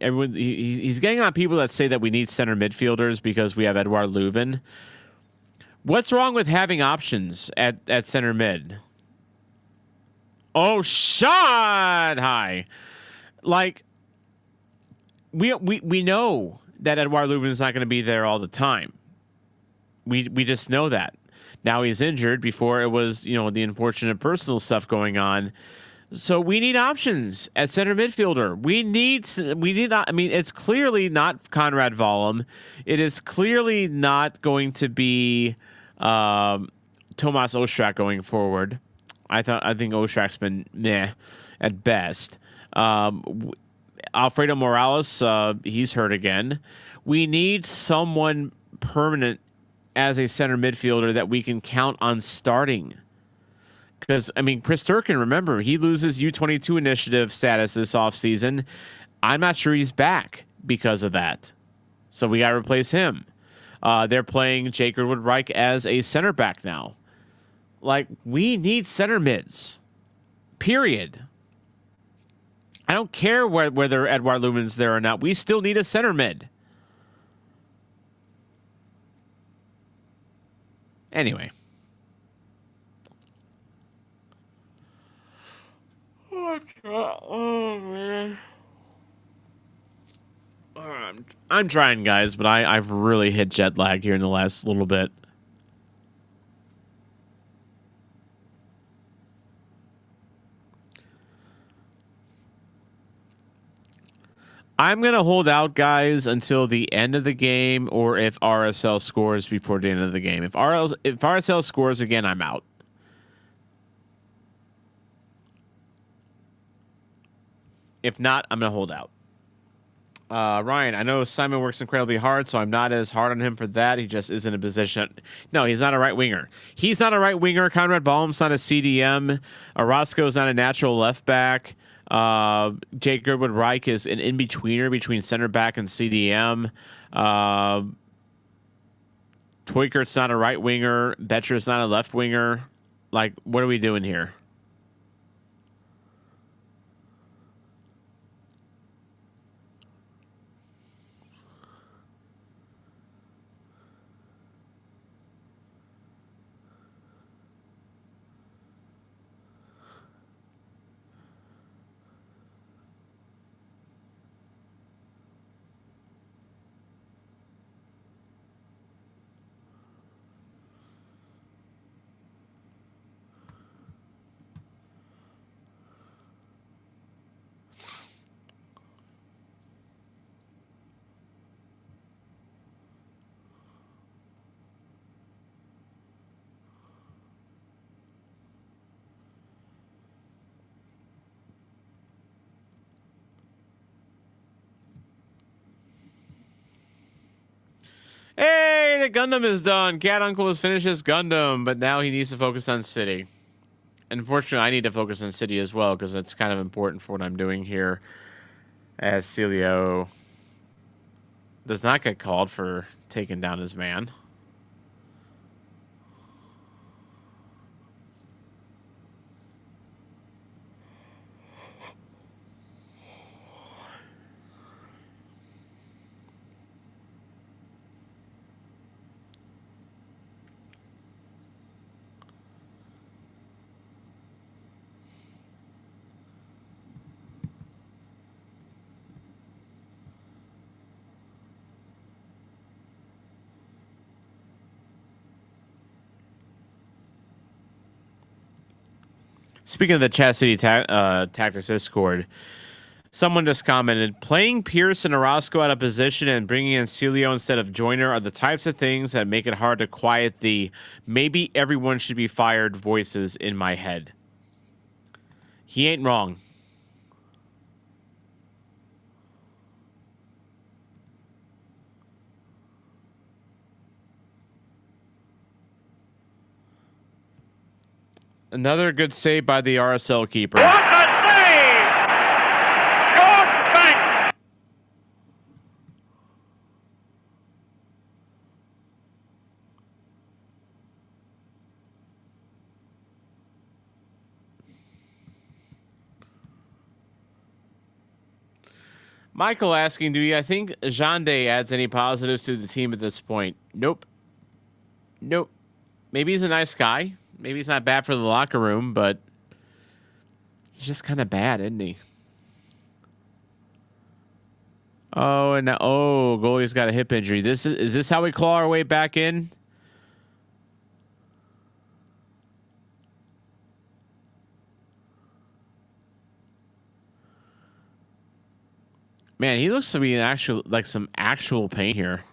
Speaker 1: everyone, he's getting on people that say that we need center midfielders because we have Edouard Leuven. What's wrong with having options at center mid? Oh, shot high. Like, we know that Edouard Leuven is not going to be there all the time. We just know that. Now he's injured. Before it was, the unfortunate personal stuff going on. So we need options at center midfielder. We need not. I mean, it's clearly not Conrad Vollum. It is clearly not going to be Tomas Ostrak going forward. I think Ostrak's been meh at best. Alfredo Morales, he's hurt again. We need someone permanent as a center midfielder that we can count on starting. Because, I mean, Chris Durkin, remember, he loses U22 initiative status this offseason. I'm not sure he's back because of that. So we got to replace him. They're playing Jake Woodreich as a center back now. Like, we need center mids. Period. I don't care whether Edouard Lumen's there or not. We still need a center mid. Anyway. Oh man. I'm trying, guys, but I've really hit jet lag here in the last little bit. I'm going to hold out, guys, until the end of the game, or if RSL scores before the end of the game. If RSL scores again, I'm out. If not, I'm going to hold out. Ryan, I know Simon works incredibly hard, so I'm not as hard on him for that. He just isn't in a position. No, he's not a right winger. He's not a right winger. Conrad Baum's not a CDM. Orozco's not a natural left back. Jake Goodwood Reich is an in-betweener between center back and CDM. Twykert's not a right winger. Betcher's not a left winger. Like, what are we doing here? Hey, the Gundam is done. Cat Uncle has finished his Gundam, but now he needs to focus on City. Unfortunately, I need to focus on City as well, because that's kind of important for what I'm doing here. As Celio does not get called for taking down his man. Speaking of the Chastity Tactics Discord, someone just commented, playing Pierce and Orozco out of position and bringing in Celio instead of Joyner are the types of things that make it hard to quiet the maybe everyone should be fired voices in my head. He ain't wrong. Another good save by the RSL keeper.
Speaker 2: What a save! Good bank!
Speaker 1: Michael asking, do you think Jande adds any positives to the team at this point? Nope. Nope. Maybe he's a nice guy. Maybe he's not bad for the locker room, but he's just kind of bad, isn't he? Oh, and now, goalie's got a hip injury. Is this how we claw our way back in? Man, he looks to be some actual pain here.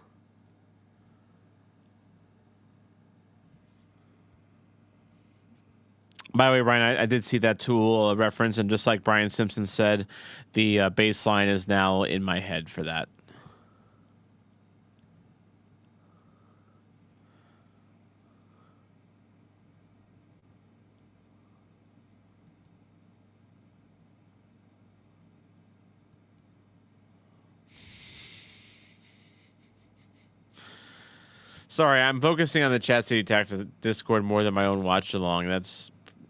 Speaker 1: By the way, Brian, I did see that tool reference, and just like Brian Simpson said, the baseline is now in my head for that. Sorry, I'm focusing on the Chat City Tactics Discord more than my own watch along.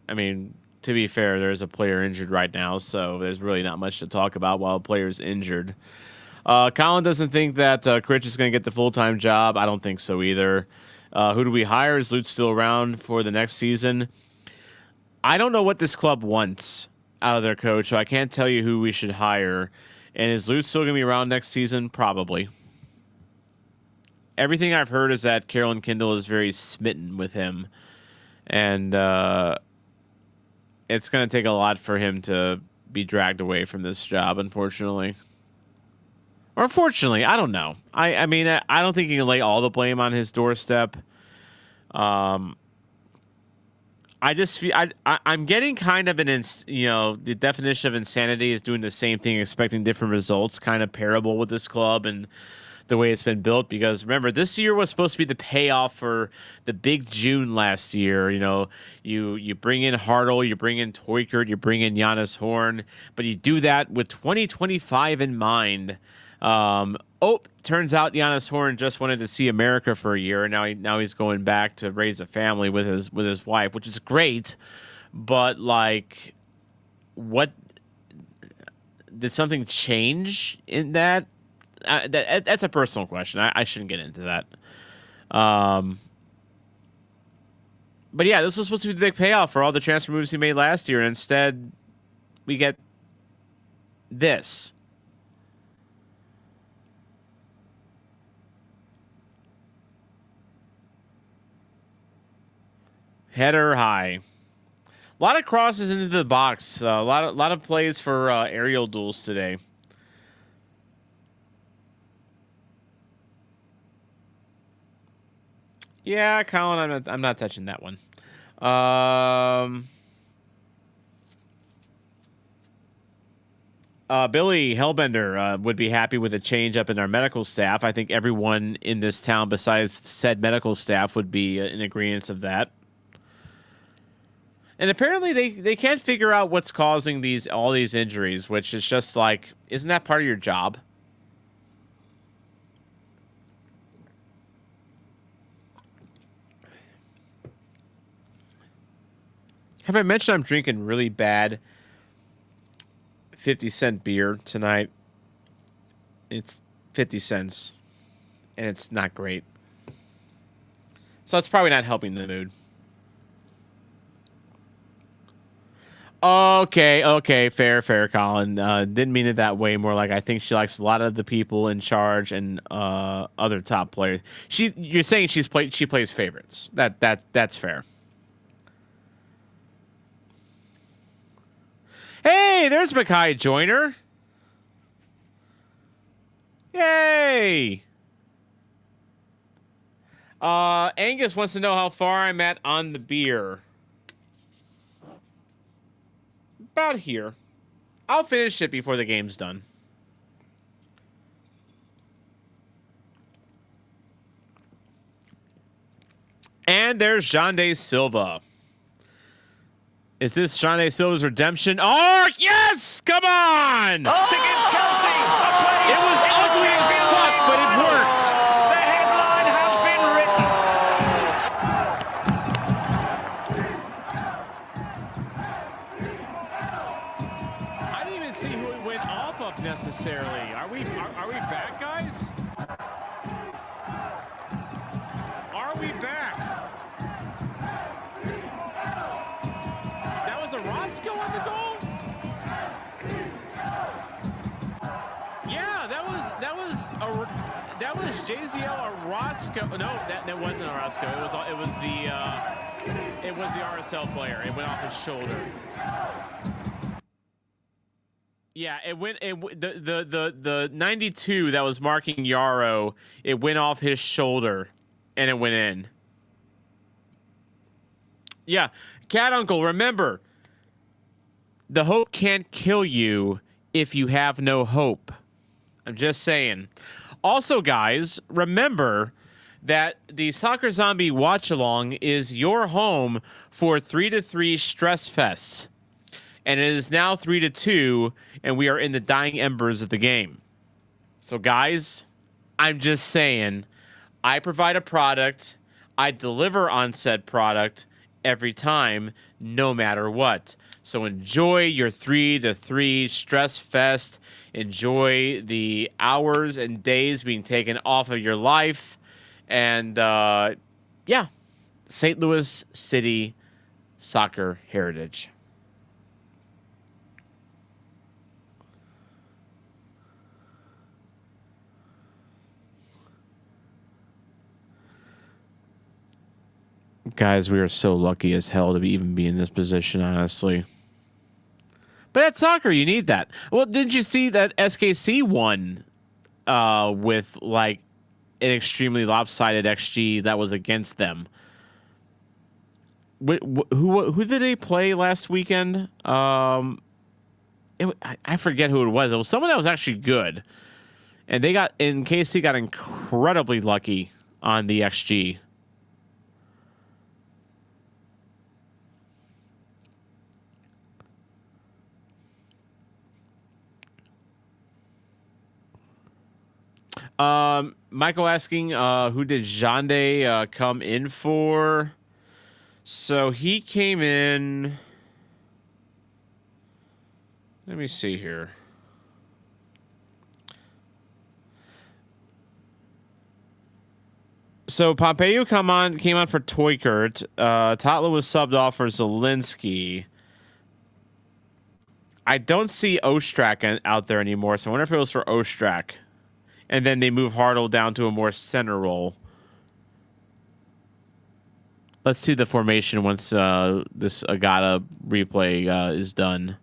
Speaker 1: I mean, to be fair, there's a player injured right now, so there's really not much to talk about while a player's injured. Colin doesn't think that Critch is going to get the full-time job. I don't think so either. Who do we hire? Is Lute still around for the next season? I don't know what this club wants out of their coach, so I can't tell you who we should hire. And is Lute still going to be around next season? Probably. Everything I've heard is that Carolyn Kindle is very smitten with him. And it's going to take a lot for him to be dragged away from this job, unfortunately. Or fortunately, I don't know. I mean, I don't think you can lay all the blame on his doorstep. I just feel I'm getting kind of the definition of insanity is doing the same thing, expecting different results, kind of parable with this club and the way it's been built. Because remember, this year was supposed to be the payoff for the big June last year. You bring in Hartle, you bring in Toykert, you bring in Giannis Horn, but you do that with 2025 in mind. Turns out Giannis Horn just wanted to see America for a year, and now he's going back to raise a family with his wife, which is great. But like, what did something change in that? That's a personal question. I shouldn't get into that. But yeah, this was supposed to be the big payoff for all the transfer moves he made last year, and instead we get this. Header high. A lot of crosses into the box. A lot of plays for aerial duels today. Yeah, Colin, I'm not touching that one. Billy Hellbender would be happy with a change up in our medical staff. I think everyone in this town besides said medical staff would be in agreement of that. And apparently they can't figure out what's causing all these injuries, which is just like, isn't that part of your job? Have I mentioned I'm drinking really bad 50-cent beer tonight? It's 50 cents, and it's not great. So that's probably not helping the mood. Okay, fair, Colin. Didn't mean it that way. More like I think she likes a lot of the people in charge and other top players. You're saying she plays favorites. That's fair. Hey, there's Makai Joyner. Yay! Angus wants to know how far I'm at on the beer. About here. I'll finish it before the game's done. And there's Jande Silva. Is this Jande Silva's redemption? Oh, yes! Come on!
Speaker 2: To give Chelsea a place.
Speaker 1: It was ugly as fuck, but it worked.
Speaker 2: The headline has been written.
Speaker 1: I didn't even see who it went off of necessarily. Are we back, guys? Are we back? That was a Roscoe on the goal? Yeah, that was JZL Orozco. No, that wasn't Orozco. It was the RSL player. It went off his shoulder. Yeah, the 92 that was marking Yarrow, it went off his shoulder and it went in. Yeah, Cat Uncle, remember, the hope can't kill you if you have no hope. I'm just saying. Also, guys, remember that the Soccer Zombie Watch Along is your home for 3-3 Stress Fest. And it is now 3-2, and we are in the dying embers of the game. So, guys, I'm just saying, I provide a product, I deliver on said product, every time, no matter what. So enjoy your 3-3 stress fest. Enjoy the hours and days being taken off of your life. And yeah, St. Louis City soccer heritage. Guys, we are so lucky as hell to even be in this position, honestly. But at soccer, you need that. Well, didn't you see that SKC won with like an extremely lopsided XG that was against them? Who did they play last weekend? I forget who it was. It was someone that was actually good, and KC got incredibly lucky on the XG. Michael asking, who did Jande come in for? So he came in. Let me see here. So Pompeo came on for Toykert. Totla was subbed off for Zielinski. I don't see Ostrak out there anymore, so I wonder if it was for Ostrak. And then they move Hartle down to a more center role. Let's see the formation once this Agata replay is done.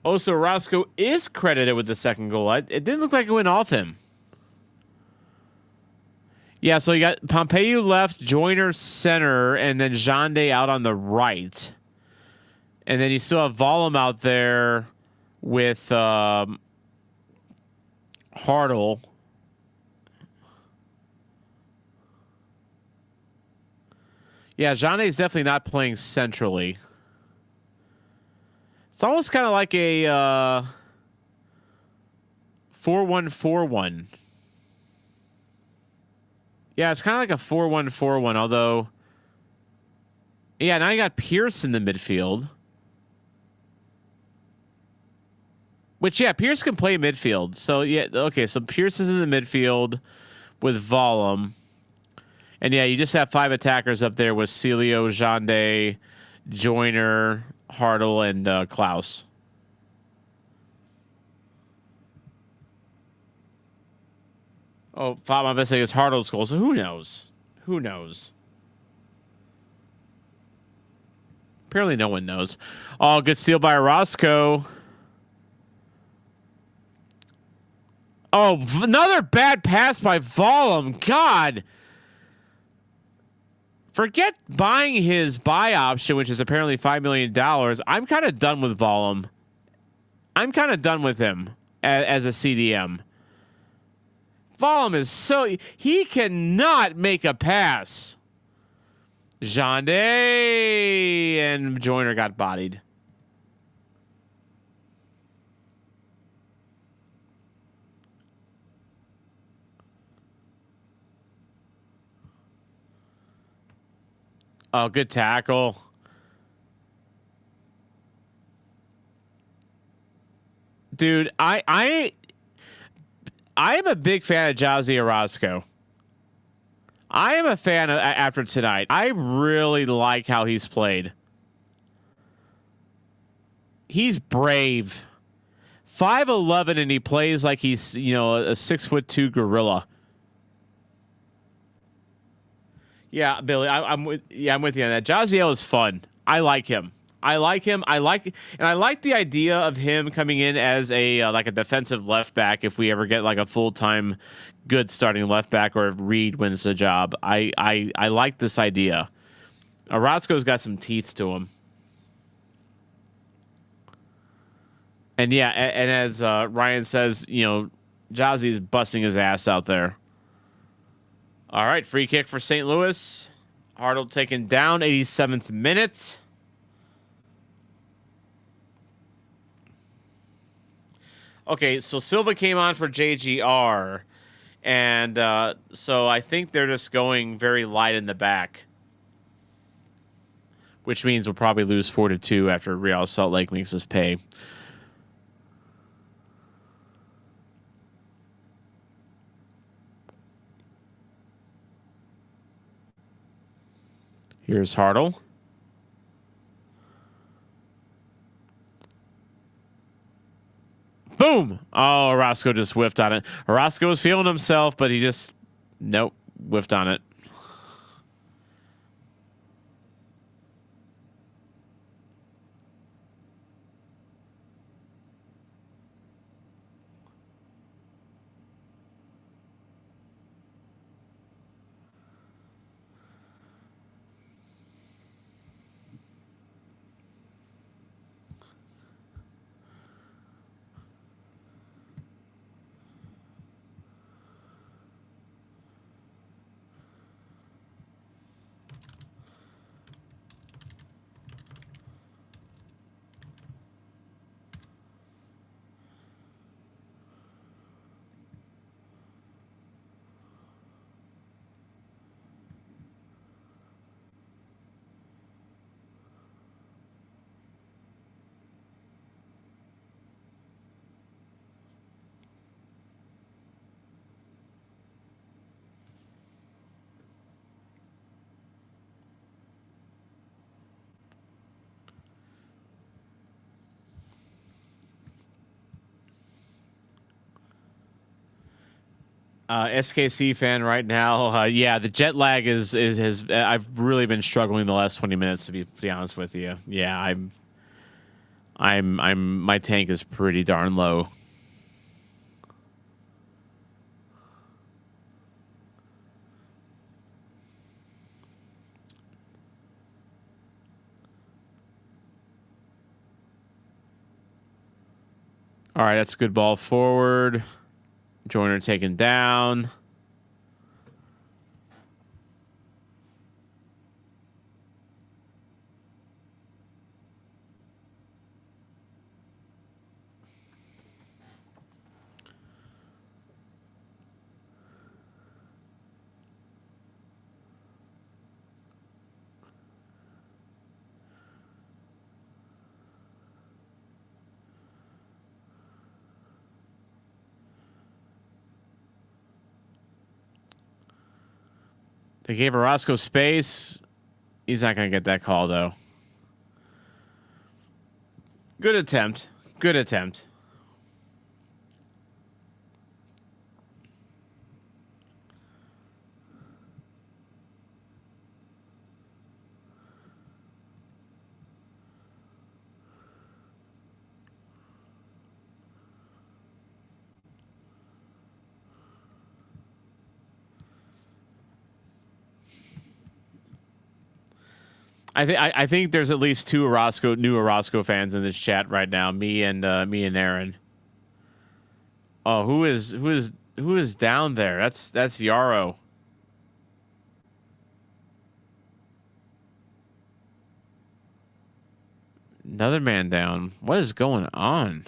Speaker 1: Also, Roscoe is credited with the second goal. It didn't look like it went off him. Yeah, so you got Pompeo left, Joyner center, and then Jande out on the right. And then you still have Vollum out there with Hartle. Yeah, Jande is definitely not playing centrally. It's almost kind of like a 4-1-4-1. Yeah, it's kind of like a 4-1-4-1, although... Yeah, now you got Pierce in the midfield. Which, yeah, Pierce can play midfield. So, yeah, okay, so Pierce is in the midfield with Vollum. And, yeah, you just have 5 attackers up there with Celio, Jande, Joyner, Hartle, and Klaus. Oh, I'm going to say it's Hartle's goal, so who knows? Who knows? Apparently no one knows. Oh, good steal by Roscoe. Oh, another bad pass by Vollum. God. Forget buying his buy option, which is apparently $5 million. I'm kind of done with Vollum. I'm kind of done with him as a CDM. Vollum is so... He cannot make a pass. Jande and Joyner got bodied. Oh, good tackle. Dude, I am a big fan of Jazzy Orozco. I am a fan of, after tonight. I really like how he's played. He's brave. 5'11", and he plays like he's, a 6'2" gorilla. Yeah, Billy, I'm with you on that. Jaziel is fun. I like him. I like the idea of him coming in as a like a defensive left back if we ever get like a full-time good starting left back, or if Reed wins the job. I like this idea. Orozco's got some teeth to him. And yeah, and as Ryan says, Jazzy's busting his ass out there. All right, free kick for St. Louis. Hartle taken down, 87th minute. Okay, so Silva came on for JGR, and so I think they're just going very light in the back, which means we'll probably lose 4-2 after Real Salt Lake makes us pay. Here's Hartle. Boom! Oh, Orozco just whiffed on it. Orozco was feeling himself, but he just, nope, whiffed on it. SKC fan right now. Yeah, the jet lag is has. I've really been struggling the last 20 minutes to be honest with you. Yeah, I'm. My tank is pretty darn low. All right, that's a good ball forward. Joyner taken down. They gave Orozco space. He's not going to get that call, though. Good attempt. Good attempt. I think there's at least two new Orozco fans in this chat right now. Me and Aaron. Oh, who is down there? That's Yarrow. Another man down. What is going on?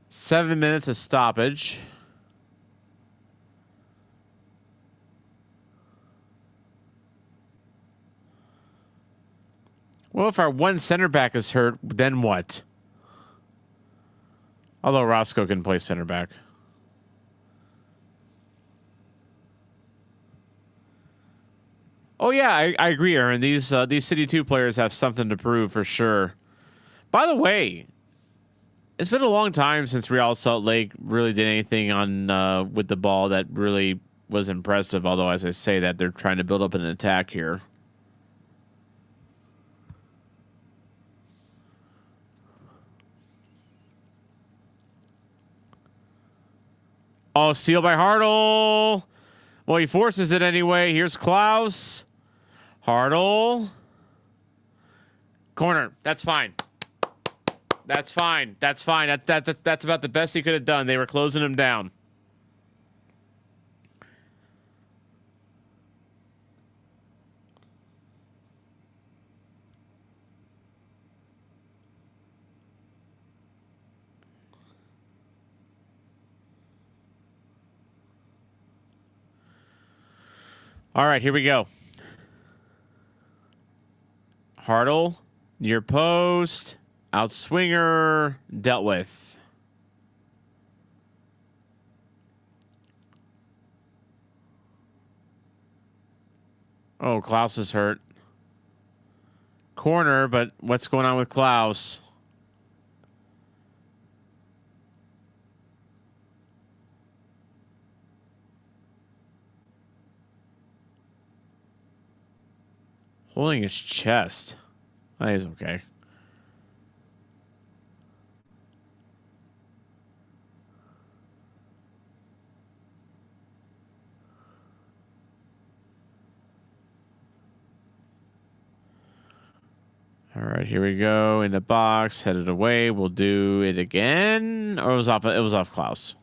Speaker 1: Seven minutes of stoppage. Well, if our one center back is hurt, then what? Although Roscoe can play center back. Oh yeah, I agree, Aaron. These City 2 players have something to prove for sure. By the way, it's been a long time since Real Salt Lake really did anything on with the ball that really was impressive. Although, as I say that, they're trying to build up an attack here. Oh, steal by Hartle. Well, he forces it anyway. Here's Klaus. Hartle. Corner. That's fine. That's fine. That's fine. That's about the best he could have done. They were closing him down. All right, here we go. Hartle, near post, outswinger, dealt with. Oh, Klaus is hurt. Corner, but what's going on with Klaus? Holding his chest. That is okay. All right, here we go in the box, headed away. We'll do it again, or it was off. It was off Klaus.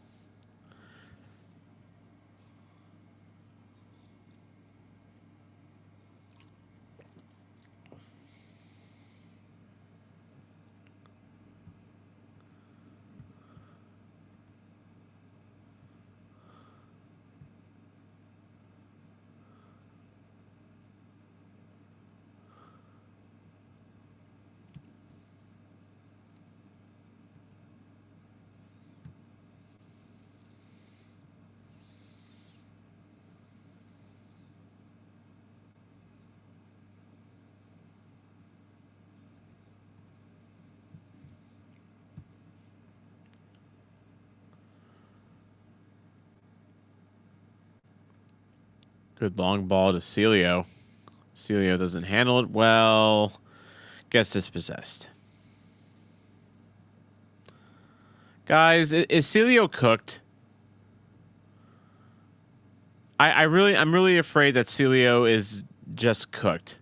Speaker 1: Good long ball to Celio. Celio doesn't handle it well. Gets dispossessed. Guys, is Celio cooked? I'm really afraid that Celio is just cooked.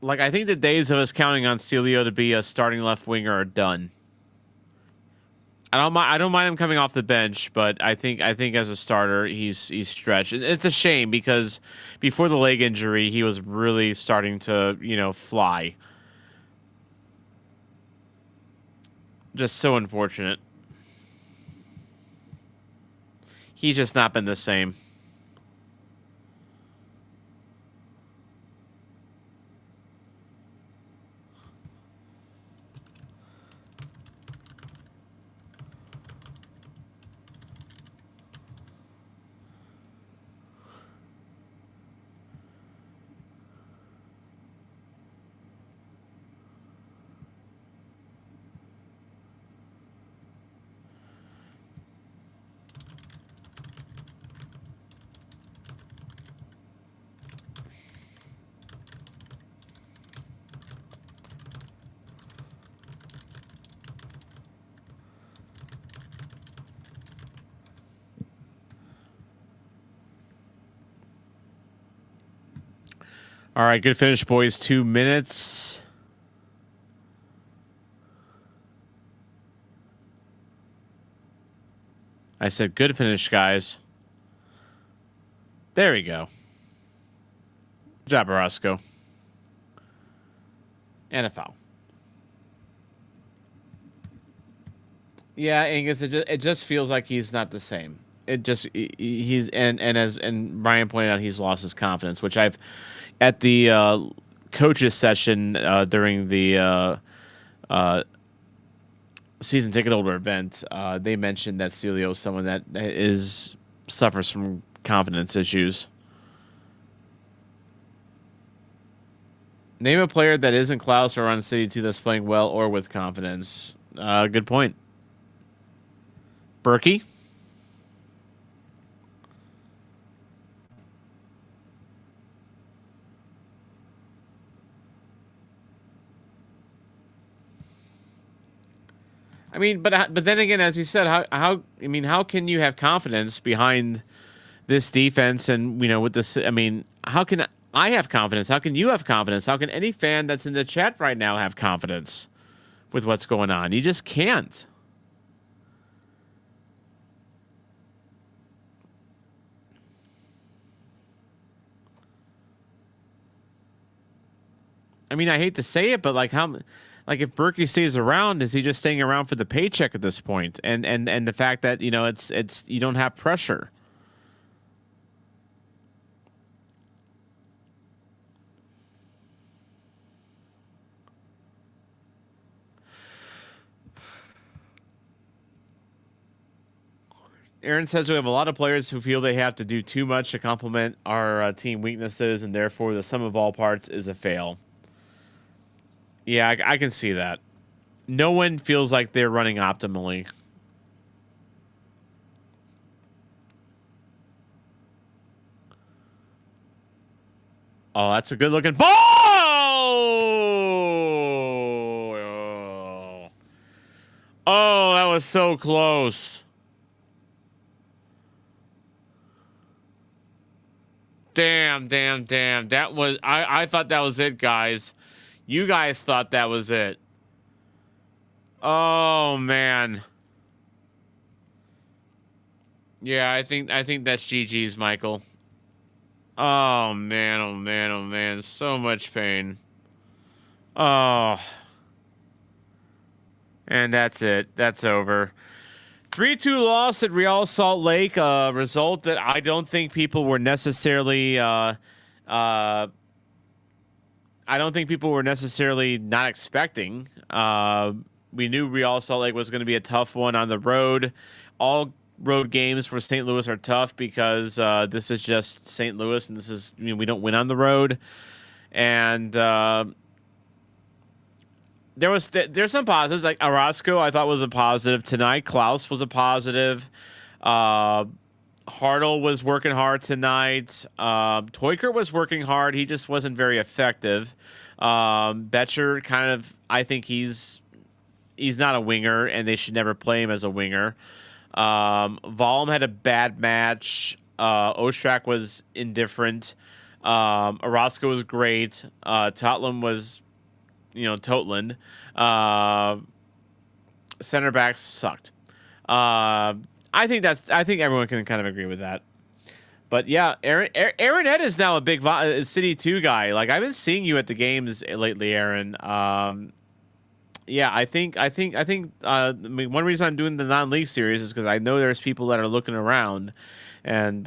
Speaker 1: Like, I think the days of us counting on Celio to be a starting left winger are done. I don't mind him coming off the bench, but I think as a starter he's stretched. It's a shame because before the leg injury he was really starting to, fly. Just so unfortunate. He's just not been the same. All right, good finish, boys. 2 minutes. I said good finish, guys. There we go. Good job, Orozco. And a foul. Yeah, Angus, it just feels like he's not the same. He's and Brian pointed out, he's lost his confidence, which I've at the coaches session during the season ticket holder event, they mentioned that Celio is someone that suffers from confidence issues. Name a player that isn't Klaus or on City 2 that's playing well or with confidence. Good point. Berkey? I mean, but then again, as you said, how can you have confidence behind this defense and with this? I mean, how can I have confidence? How can you have confidence? How can any fan that's in the chat right now have confidence with what's going on? You just can't. I mean, I hate to say it, but like like if Berkey stays around, is he just staying around for the paycheck at this point? And the fact that it's you don't have pressure. Aaron says we have a lot of players who feel they have to do too much to complement our team weaknesses, and therefore the sum of all parts is a fail. Yeah, I can see that. No one feels like they're running optimally. Oh, that's a good looking ball! Oh, that was so close. Damn. That was I thought that was it, guys. You guys thought that was it. Oh man. Yeah, I think that's GG's, Michael. Oh man. So much pain. Oh. And that's it. That's over. 3-2 loss at Real Salt Lake, result that I don't think people were necessarily I don't think people were necessarily not expecting. We knew Real Salt Lake was going to be a tough one on the road. All road games for St. Louis are tough because this is just St. Louis, and this is we don't win on the road. And there's some positives, like Orozco I thought was a positive tonight. Klaus was a positive. Hartle was working hard tonight. Toiker was working hard. He just wasn't very effective. Betcher kind of, I think he's not a winger, and they should never play him as a winger. Volm had a bad match. Ostrak was indifferent. Orozco was great. Totland was, Totland. Center backs sucked. I think everyone can kind of agree with that. But yeah, Aaron Ed is now a big City 2 guy. Like, I've been seeing you at the games lately, Aaron. Yeah, I think one reason I'm doing the non-league series is because I know there's people that are looking around, and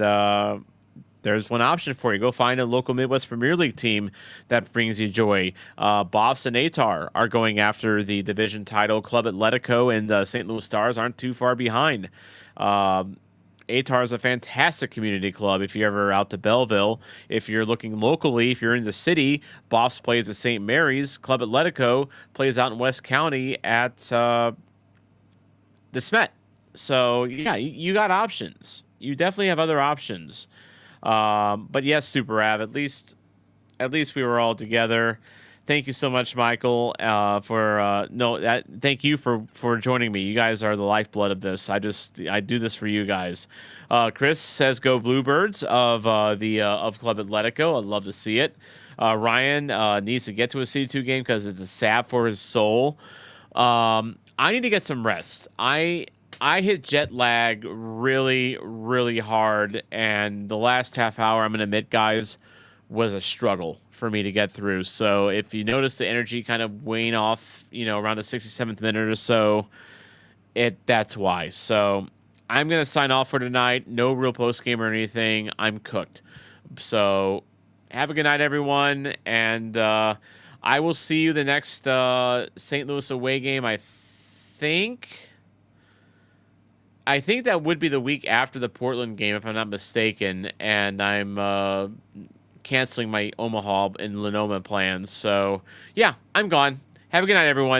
Speaker 1: there's one option for you. Go find a local Midwest Premier League team that brings you joy. Boss and Atar are going after the division title. Club Atletico and St. Louis Stars aren't too far behind. Atar is a fantastic community club. If you're ever out to Belleville, if you're looking locally, if you're in the city, Boss plays at St. Mary's. Club Atletico plays out in West County at the Smet. So yeah, you got options. You definitely have other options. But yes, Super Av, at least we were all together. Thank you so much, Michael, thank you for joining me. You guys are the lifeblood of this. I do this for you guys. Chris says go Bluebirds of Club Atletico. I'd love to see it. Ryan needs to get to a C2 game because it's a sap for his soul. I need to get some rest. I hit jet lag really, really hard, and the last half hour, I'm going to admit, guys, was a struggle for me to get through. So if you notice the energy kind of wane off, around the 67th minute or so, that's why. So I'm going to sign off for tonight. No real post game or anything. I'm cooked. So have a good night, everyone, and I will see you the next St. Louis away game. I think that would be the week after the Portland game, if I'm not mistaken, and I'm canceling my Omaha and Lenoma plans. So, yeah, I'm gone. Have a good night, everyone.